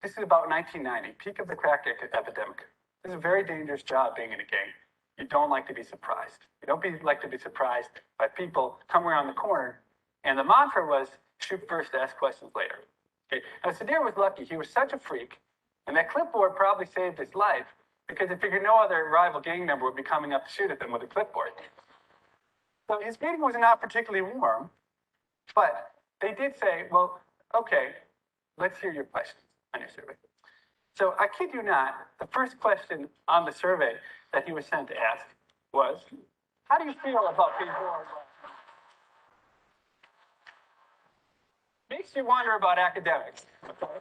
This is about 1990, peak of the crack epidemic. This is a very dangerous job being in a gang. You don't like to be surprised. You don't like to be surprised by people coming around the corner. And the mantra was, shoot first, ask questions later. Okay. Now, Sudhir was lucky. He was such a freak, and that clipboard probably saved his life because he figured no other rival gang member would be coming up to shoot at them with a clipboard. So his meeting was not particularly warm, but they did say, well, okay, let's hear your questions on your survey. So I kid you not, the first question on the survey that he was sent to ask was, how do you feel about being born? makes you wonder about academics. Okay?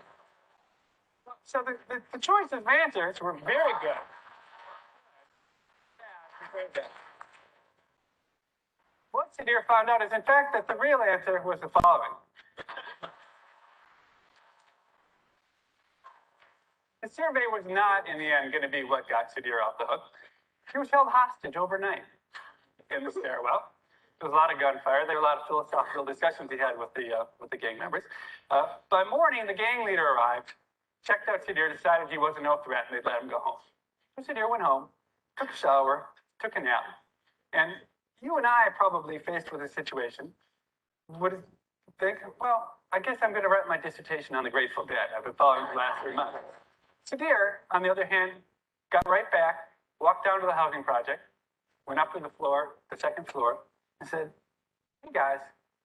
So the choices of answers were very good. What Sadir found out is, in fact, that the real answer was the following. The survey was not, in the end, going to be what got Sadir off the hook. He was held hostage overnight in the stairwell. There was a lot of gunfire. There were a lot of philosophical discussions he had with the gang members. By morning, the gang leader arrived, checked out Sadir, decided he wasn't no threat, and they'd let him go home. So Sadir went home, took a shower, took a nap. And you and I, probably faced with a situation, would think, well, I guess I'm going to write my dissertation on the Grateful Dead. I've been following for the last 3 months. Sadir, on the other hand, got right back, walked down to the housing project, went up to the floor, the second floor, and said, hey guys,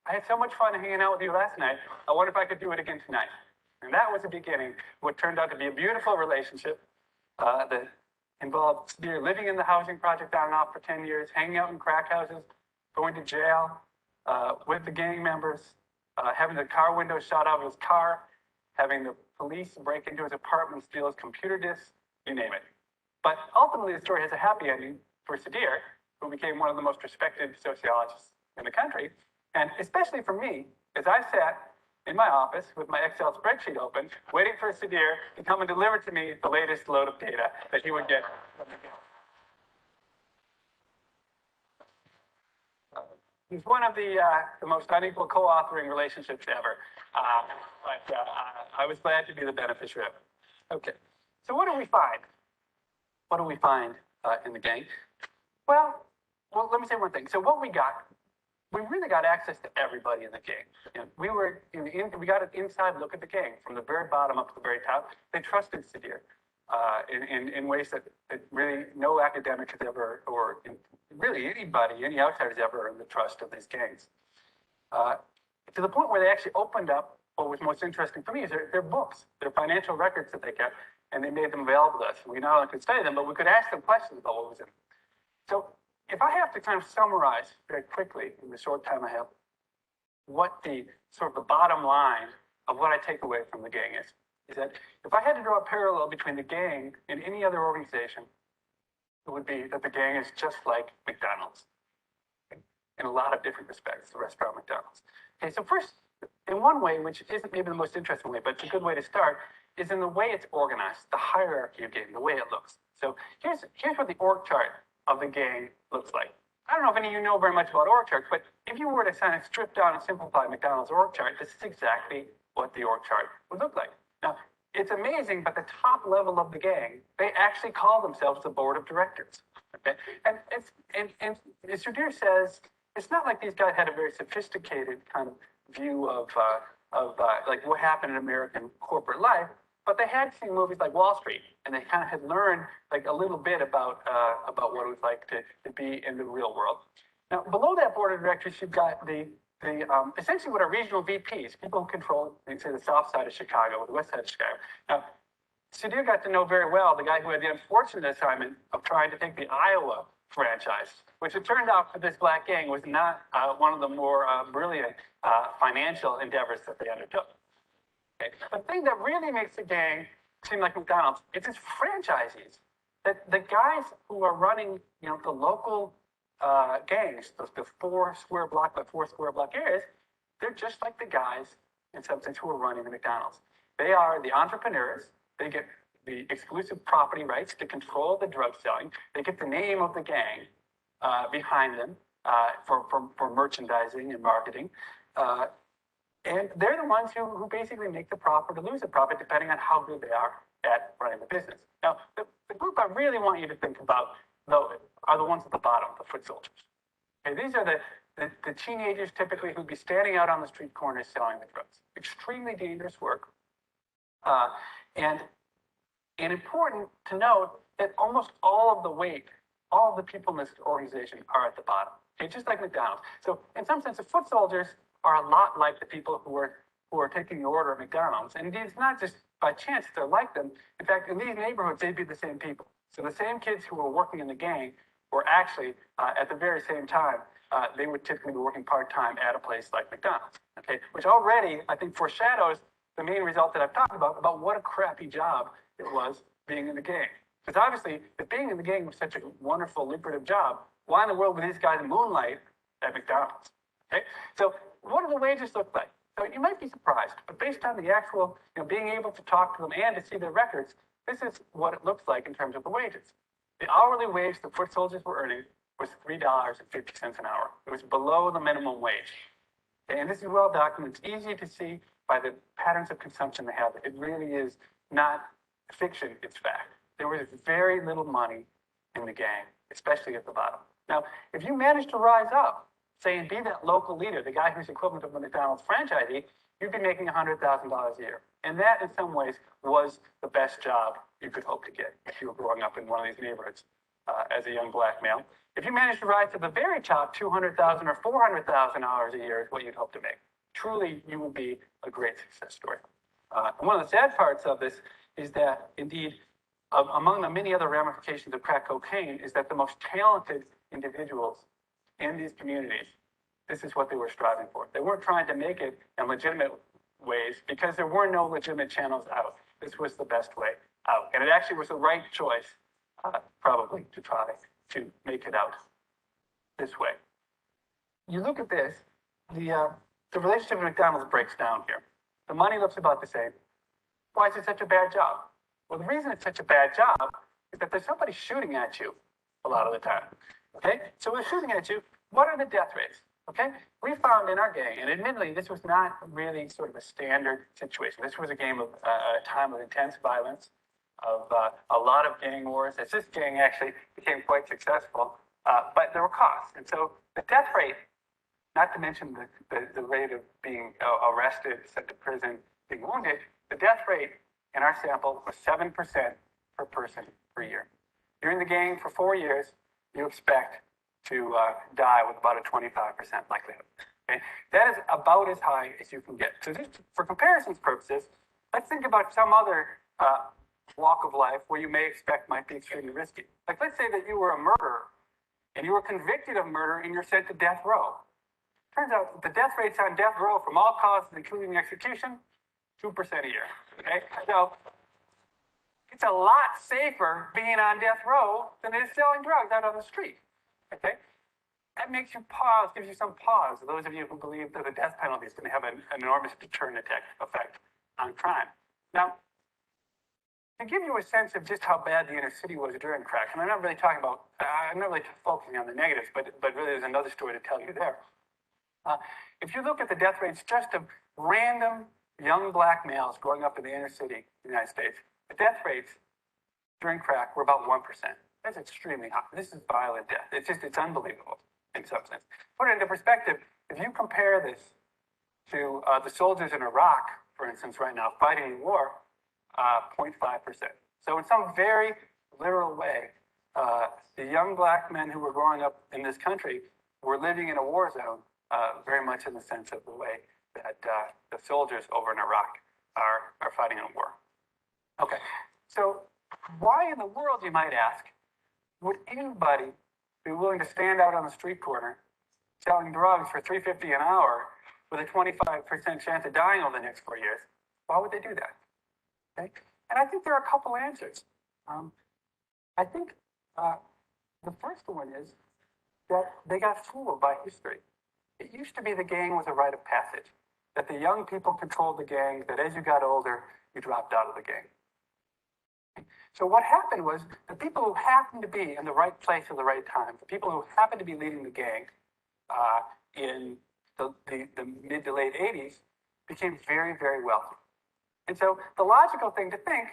I had so much fun hanging out with you last night. I wonder if I could do it again tonight. And that was the beginning, what turned out to be a beautiful relationship that involved Sadir living in the housing project on and off for 10 years, hanging out in crack houses, going to jail with the gang members, having the car window shot out of his car, having the police break into his apartment, steal his computer disks, you name it. But ultimately, the story has a happy ending for Sadir, who became one of the most respected sociologists in the country. And especially for me, as I sat in my office with my Excel spreadsheet open, waiting for Sadir to come and deliver to me the latest load of data that he would get from the game. He's one of the most unequal co-authoring relationships ever. But I was glad to be the beneficiary of it. Okay, so what do we find? What do we find in the gang? Well, let me say one thing. So what we really got access to everybody in the gang. You know, we got an inside look at the gang from the very bottom up to the very top. They trusted Sadir in ways that really no academic has ever, or really anybody, any outsiders ever earned the trust of these gangs. To the point where they actually opened up what was most interesting for me is their books, their financial records that they kept, and they made them available to us. We not only could study them, but we could ask them questions about what was in them. So if I have to kind of summarize very quickly in the short time I have, what the sort of the bottom line of what I take away from the gang is that if I had to draw a parallel between the gang and any other organization, it would be that the gang is just like McDonald's in a lot of different respects, the restaurant McDonald's. Okay, so first, in one way, which isn't maybe the most interesting way, but it's a good way to start, is in the way it's organized, the hierarchy of gang, the way it looks. So here's what the org chart of the gang looks like. I don't know if any of you know very much about org charts, but if you were to kind of strip down and simplify McDonald's org chart, this is exactly what the org chart would look like. Now, it's amazing, but the top level of the gang, they actually call themselves the board of directors. Okay, and as Sadir says, it's not like these guys had a very sophisticated kind of view of like what happened in American corporate life, but they had seen movies like Wall Street, and they kind of had learned like a little bit about what it was like to be in the real world. Now, below that board of directors, you've got the essentially what are regional VPs, people who control, say, the south side of Chicago or the west side of Chicago. Now, Sadir got to know very well the guy who had the unfortunate assignment of trying to take the Iowa franchise, which it turned out for this black gang was not one of the more brilliant financial endeavors that they undertook. Okay. The thing that really makes the gang seem like McDonald's is its franchisees. That the guys who are running, you know, the local gangs, the 4 square block by 4 square block areas, they're just like the guys, in some sense, who are running the McDonald's. They are the entrepreneurs. They get the exclusive property rights to control the drug selling. They get the name of the gang behind them for merchandising and marketing. And they're the ones who basically make the profit or lose the profit, depending on how good they are at running the business. Now, the group I really want you to think about, though, are the ones at the bottom, the foot soldiers. Okay, these are the teenagers typically who'd be standing out on the street corners selling the drugs. Extremely dangerous work. And important to note that almost all of the weight, all of the people in this organization are at the bottom. Okay, just like McDonald's. So in some sense, the foot soldiers are a lot like the people who are taking the order at McDonald's. And indeed, it's not just by chance they're like them. In fact, in these neighborhoods, they'd be the same people. So the same kids who were working in the gang were actually, at the very same time, they would typically be working part-time at a place like McDonald's, okay? Which already, I think, foreshadows the main result that I've talked about what a crappy job it was being in the gang. Because obviously, if being in the gang was such a wonderful, lucrative job, why in the world would these guys moonlight at McDonald's? Okay, so what do the wages look like? So you might be surprised, but based on the actual, being able to talk to them and to see their records, this is what it looks like in terms of the wages. The hourly wage the foot soldiers were earning was $3.50 an hour. It was below the minimum wage. Okay, and this is well documented. It's easy to see by the patterns of consumption they have. It really is not fiction, it's fact. There was very little money in the gang, especially at the bottom. Now, if you manage to rise up, say, and be that local leader, the guy who's equivalent of the McDonald's franchisee, you'd be making $100,000 a year. And that, in some ways, was the best job you could hope to get if you were growing up in one of these neighborhoods as a young black male. If you managed to rise to the very top, $200,000 or $400,000 a year is what you'd hope to make. Truly, you would be a great success story. And one of the sad parts of this is that, indeed, among the many other ramifications of crack cocaine, is that the most talented individuals in these communities, this is what they were striving for. They weren't trying to make it in legitimate ways because there were no legitimate channels out. This was the best way out. And it actually was the right choice, probably, to try to make it out this way. You look at this, the relationship with McDonald's breaks down here. The money looks about the same. Why is it such a bad job? Well, the reason it's such a bad job is that there's somebody shooting at you a lot of the time. Okay? So we're shooting at you. What are the death rates? Okay? We found in our gang, and admittedly, this was not really sort of a standard situation. This was a game of a time of intense violence, of a lot of gang wars. As this gang actually became quite successful, but there were costs. And so the death rate, not to mention the rate of being arrested, sent to prison, being wounded, the death rate in our sample was 7% per person per year. You're in the gang for 4 years, you expect to die with about a 25% likelihood. Okay? That is about as high as you can get. So just for comparison's purposes, let's think about some other walk of life where you may expect might be extremely risky. Like, let's say that you were a murderer and you were convicted of murder and you're sent to death row. Turns out the death rates on death row from all causes, including execution, 2% a year. Okay? So it's a lot safer being on death row than it is selling drugs out on the street. Okay? That makes you pause, gives you some pause. Those of you who believe that the death penalty is going to have an enormous deterrent effect on crime. Now, to give you a sense of just how bad the inner city was during crack, and I'm not really focusing on the negatives, but really there's another story to tell you there. If you look at the death rates just of random young black males growing up in the inner city of the United States, the death rates during crack were about 1%. That's extremely high. This is violent death. It's unbelievable in some sense. Put it into perspective, if you compare this to the soldiers in Iraq, for instance, right now, fighting the war, 0.5%. So in some very literal way, the young black men who were growing up in this country were living in a war zone, very much in the sense of the way that the soldiers over in Iraq are fighting in a war. Okay, so why in the world, you might ask, would anybody be willing to stand out on the street corner selling drugs for $3.50 an hour with a 25% chance of dying over the next 4 years? Why would they do that? Okay? And I think there are a couple answers. I think the first one is that they got fooled by history. It used to be the gang was a rite of passage, that the young people controlled the gang, that as you got older, you dropped out of the gang. So what happened was the people who happened to be in the right place at the right time, the people who happened to be leading the gang in the mid to late 80s became very, very wealthy. And so the logical thing to think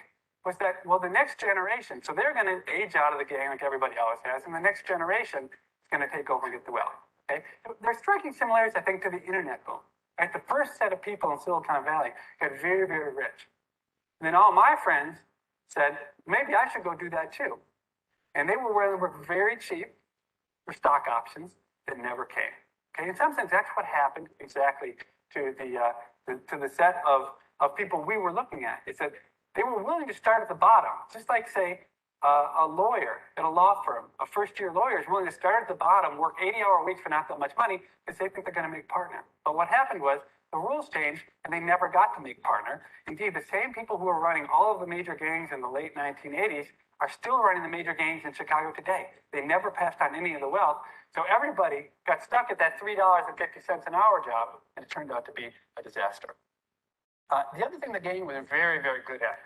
was that, well, the next generation, so they're going to age out of the gang like everybody else has, and the next generation is going to take over and get the wealth. Okay? There's striking similarities, I think, to the internet boom. Right? The first set of people in Silicon Valley got very, very rich. And then all my friends said, maybe I should go do that too. And they were willing to work very cheap for stock options that never came. Okay, in some sense, that's what happened exactly to the set of people we were looking at. It's that they were willing to start at the bottom, just like, say, a lawyer at a law firm, a first-year lawyer, is willing to start at the bottom, work 80-hour weeks for not that much money because they think they're going to make partner. But what happened was the rules changed and they never got to make partner. Indeed, the same people who were running all of the major gangs in the late 1980s are still running the major gangs in Chicago today. They never passed on any of the wealth. So everybody got stuck at that $3.50 an hour job, and it turned out to be a disaster. The other thing the gang was very, very good at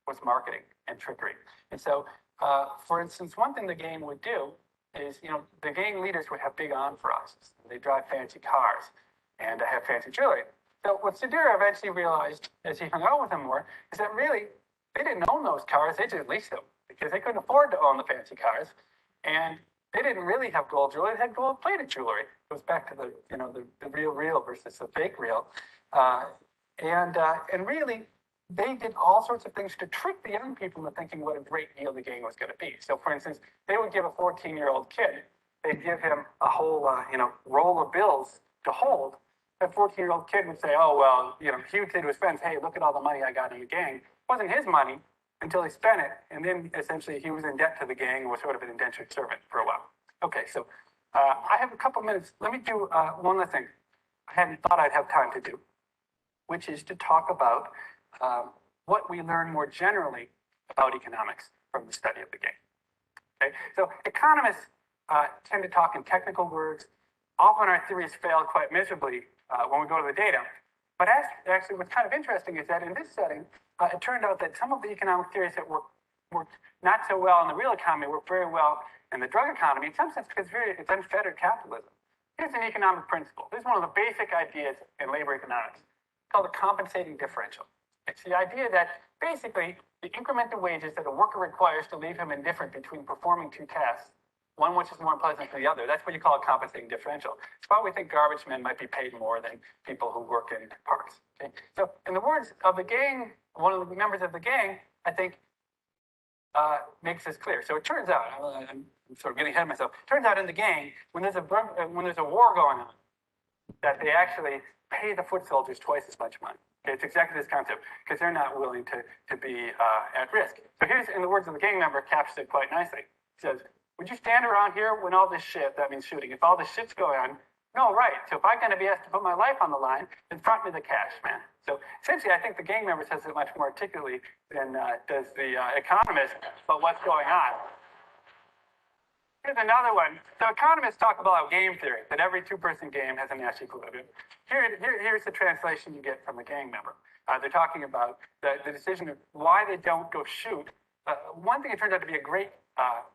was marketing and trickery. And so, for instance, one thing the gang would do is, the gang leaders would have big entourages. They drive fancy cars and have fancy jewelry. So what Sedura eventually realized as he hung out with them more is that really they didn't own those cars, they just leased them because they couldn't afford to own the fancy cars. And they didn't really have gold jewelry, they had gold plated jewelry. It goes back to the real versus the fake real. And really, they did all sorts of things to trick the young people into thinking what a great deal the gang was going to be. So, for instance, they would give a 14-year-old kid, they'd give him a whole, roll of bills to hold. That 14-year-old kid would say, oh, well, he would say to his friends, hey, look at all the money I got in the gang. It wasn't his money until he spent it. And then, essentially, he was in debt to the gang and was sort of an indentured servant for a while. Okay, so I have a couple minutes. Let me do one last thing I hadn't thought I'd have time to do, which is to talk about what we learn more generally about economics from the study of the gang. Okay, so economists tend to talk in technical words. Often our theories fail quite miserably when we go to the data. But actually, what's kind of interesting is that in this setting, it turned out that some of the economic theories that worked not so well in the real economy work very well in the drug economy, in some sense because it's unfettered capitalism. Here's an economic principle. This is one of the basic ideas in labor economics called the compensating differential. It's the idea that basically the increment of wages that a worker requires to leave him indifferent between performing two tasks, one which is more unpleasant than the other, that's what you call a compensating differential. It's why we think garbage men might be paid more than people who work in parks. Okay? So in the words of the gang, one of the members of the gang, I think, makes this clear. So it turns out, I'm sort of getting ahead of myself, it turns out in the gang, when there's a war going on, that they actually pay the foot soldiers twice as much money. Okay, it's exactly this concept, because they're not willing to be at risk. So here's, in the words of the gang member, captures it quite nicely. He says, would you stand around here when all this shit, that means shooting, if all this shit's going on? No, right. So if I'm going to be asked to put my life on the line, then front me the cash, man. So essentially, I think the gang member says it much more articulately than does the economist about what's going on. Here's another one. So economists talk about game theory, that every two-person game has a Nash equilibrium. Here's the translation you get from a gang member. They're talking about the decision of why they don't go shoot. One thing it turns out to be a great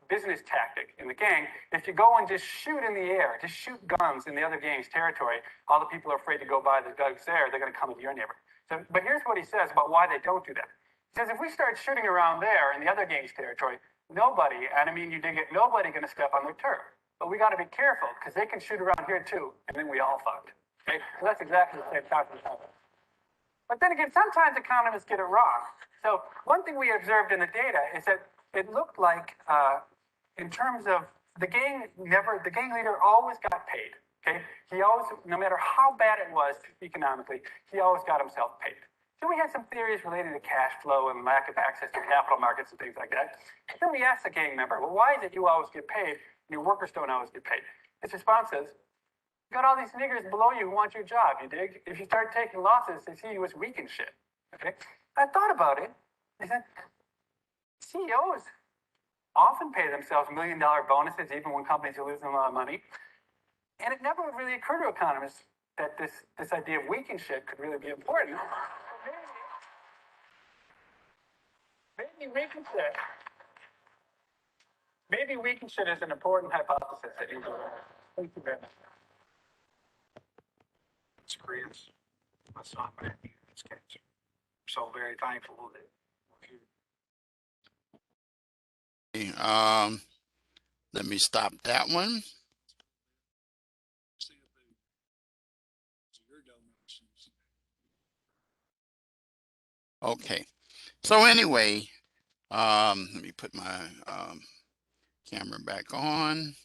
business tactic in the gang, if you go and just shoot in the air, just shoot guns in the other gang's territory, all the people are afraid to go by the guns there, they're going to come into your neighborhood. So, but here's what he says about why they don't do that. He says, if we start shooting around there in the other gang's territory, nobody, and I mean you dig it, nobody going to step on their turf. But we got to be careful, because they can shoot around here too, and then we all fucked. Okay? So that's exactly the same concept. But then again, sometimes economists get it wrong. So one thing we observed in the data is that it looked like, in terms of the gang leader always got paid. Okay, he always, no matter how bad it was economically, he always got himself paid. So we had some theories related to cash flow and lack of access to capital markets and things like that. Then we asked the gang member, well, why is it you always get paid and your workers don't always get paid? His response is, you got all these niggers below you who want your job, you dig? If you start taking losses, they see you as weak and shit. Okay? I thought about it. I said, CEOs often pay themselves $1 million bonuses even when companies are losing a lot of money. And it never would really occur to economists that this idea of weak and shit could really be important. Maybe weak and shit. Maybe weak and shit is an important hypothesis that you do. Thank you very much. It's Koreans. That's not bad. It's cancer. So very thankful that Let me stop that one. Okay. So anyway, let me put my camera back on.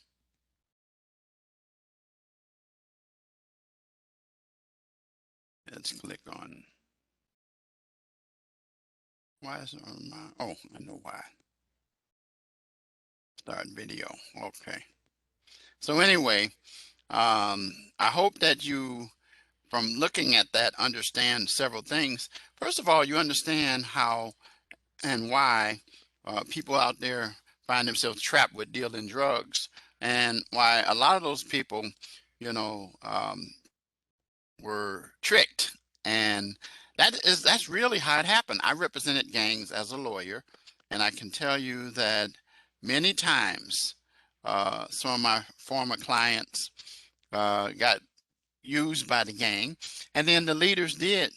Let's click on. Why is it on my? Oh, I know why. Start video. Okay. So anyway, I hope that you, from looking at that, understand several things. First of all, you understand how and why people out there find themselves trapped with dealing drugs, and why a lot of those people, you know, were tricked. And that's really how it happened. I represented gangs as a lawyer, and I can tell you that many times some of my former clients got used by the gang, and then the leaders did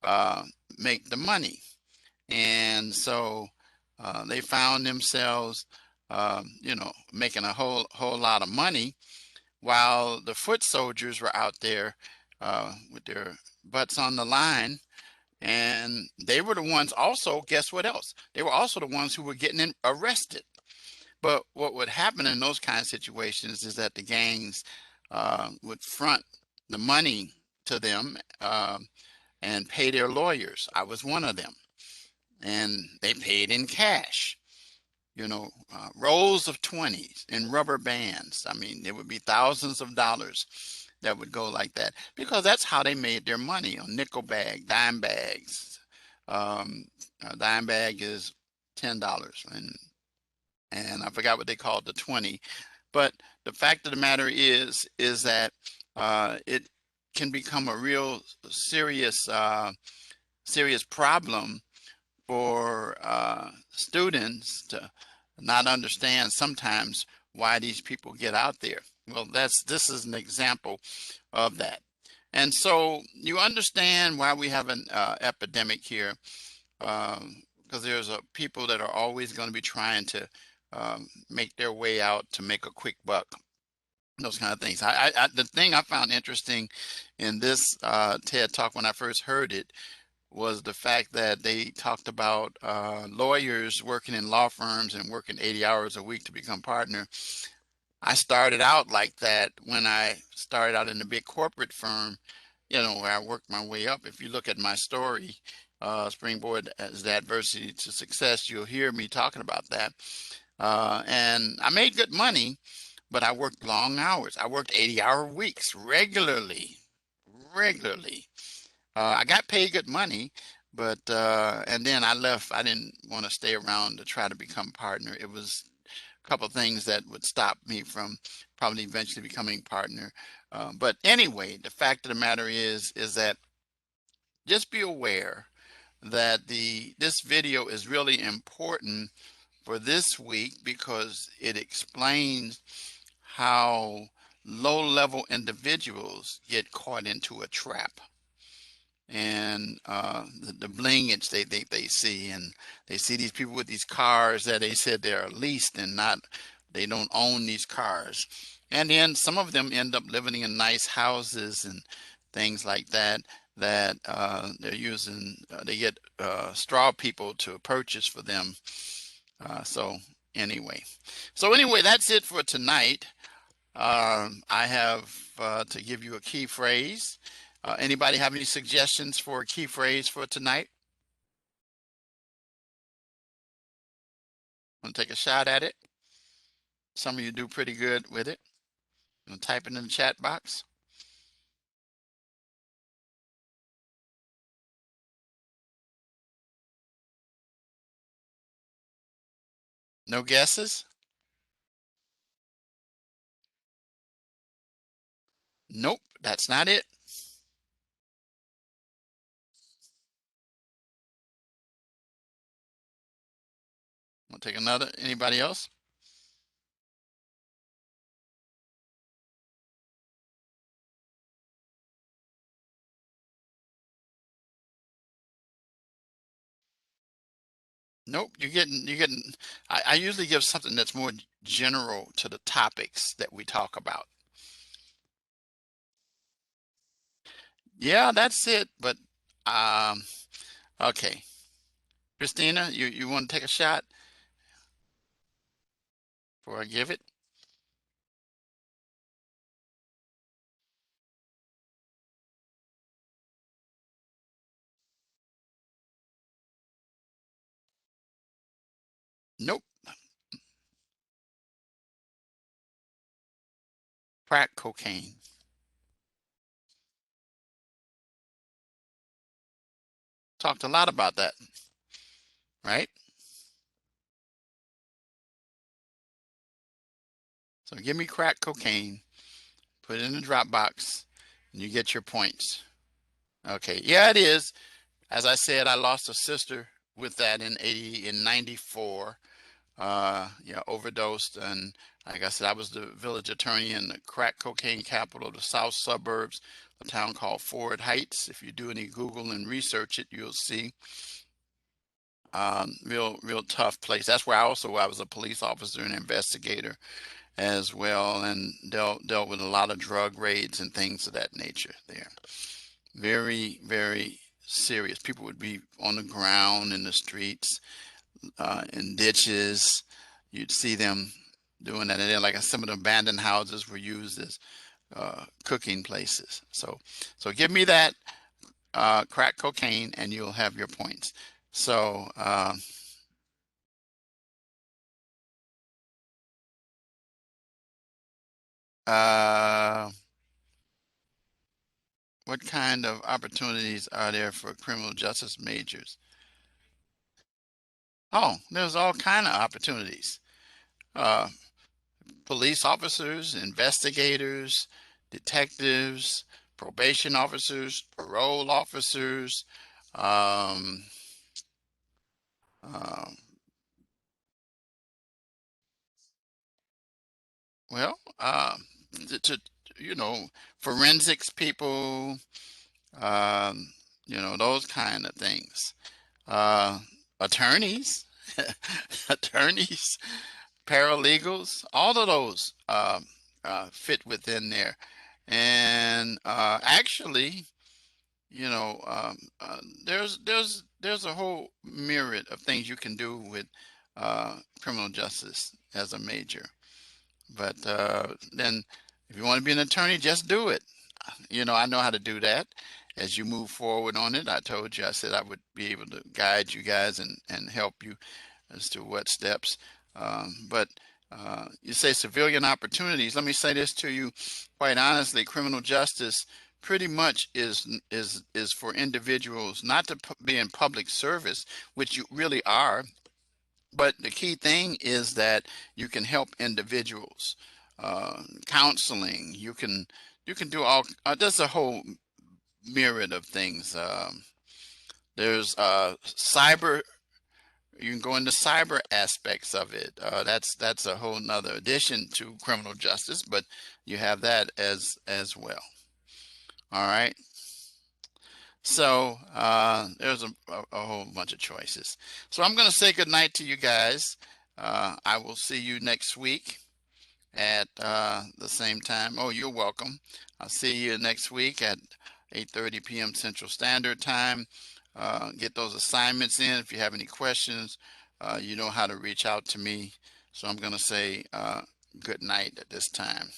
uh, make the money. And so they found themselves making a whole lot of money, while the foot soldiers were out there with their butts on the line. And they were the ones also, guess what else? They were also the ones who were getting arrested. But what would happen in those kind of situations is that the gangs would front the money to them and pay their lawyers. I was one of them. And they paid in cash, rolls of 20s and rubber bands. I mean, there would be thousands of dollars that would go like that, because that's how they made their money, on nickel bag, dime bags. A dime bag is $10, and I forgot what they called the 20. But the fact of the matter is that it can become a real serious problem for students to not understand sometimes why these people get out there. Well, this is an example of that. And so you understand why we have an epidemic here, because there's people that are always going to be trying to make their way out to make a quick buck, those kind of things. The thing I found interesting in this TED Talk when I first heard it was the fact that they talked about lawyers working in law firms and working 80 hours a week to become partner. I started out like that when I started out in a big corporate firm, where I worked my way up. If you look at my story, Springboard as the Adversity to Success, you'll hear me talking about that. And I made good money, but I worked long hours. I worked 80-hour weeks regularly. I got paid good money, but and then I left. I didn't want to stay around to try to become partner. It was a couple of things that would stop me from probably eventually becoming partner. But anyway, the fact of the matter is that just be aware that this video is really important for this week, because it explains how low-level individuals get caught into a trap. And the blingage they think they see, and they see these people with these cars that they said they're leased, and they don't own these cars. And then some of them end up living in nice houses and things like that, that they're using, they get straw people to purchase for them. So anyway, that's it for tonight. I have to give you a key phrase. Anybody have any suggestions for a key phrase for tonight? Want to take a shot at it? Some of you do pretty good with it. Type it in the chat box. No guesses? Nope, that's not it. Want to take another? Anybody else? Nope, you're getting. I usually give something that's more general to the topics that we talk about. Yeah, that's it. But um, okay, Christina, you want to take a shot before I give it? Nope. crack cocaine. Talked a lot about that, right? So give me crack cocaine, put it in the drop box, and you get your points. Okay, yeah, it is. As I said, I lost a sister with that in 94. Yeah, overdosed, and like I said, I was the village attorney in the crack cocaine capital of the south suburbs, a town called Ford Heights. If you do any Google and research it, you'll see. Real tough place. That's where I was a police officer and investigator as well, and dealt with a lot of drug raids and things of that nature there. Very serious. People would be on the ground in the streets, in ditches. You'd see them doing that. And then, like some of the abandoned houses were used as cooking places. So give me that crack cocaine, and you'll have your points. So uh, what kind of opportunities are there for criminal justice majors? Oh, there's all kind of opportunities. Uh, Police officers, investigators, detectives, probation officers, parole officers, um, um, well, to, you know, forensics people, um, those kind of things. Uh, Attorneys, attorneys, paralegals, all of those fit within there. And actually, you know, there's a whole myriad of things you can do with criminal justice as a major. But then, if you want to be an attorney, just do it. I know how to do that. As you move forward on it, I told you, I said I would be able to guide you guys and help you as to what steps. But you say civilian opportunities. Let me say this to you, quite honestly, criminal justice pretty much is for individuals not to be in public service, which you really are. But the key thing is that you can help individuals. Counseling. You can do all. There's a whole myriad of things. There's cyber. You can go into cyber aspects of it. That's a whole nother addition to criminal justice, but you have that as well. All right. So there's a whole bunch of choices. So I'm going to say good night to you guys. I will see you next week at the same time. Oh, you're welcome. I'll see you next week at 8:30 p.m. Central Standard Time. Get those assignments in. If you have any questions, you know how to reach out to me. So I'm going to say good night at this time.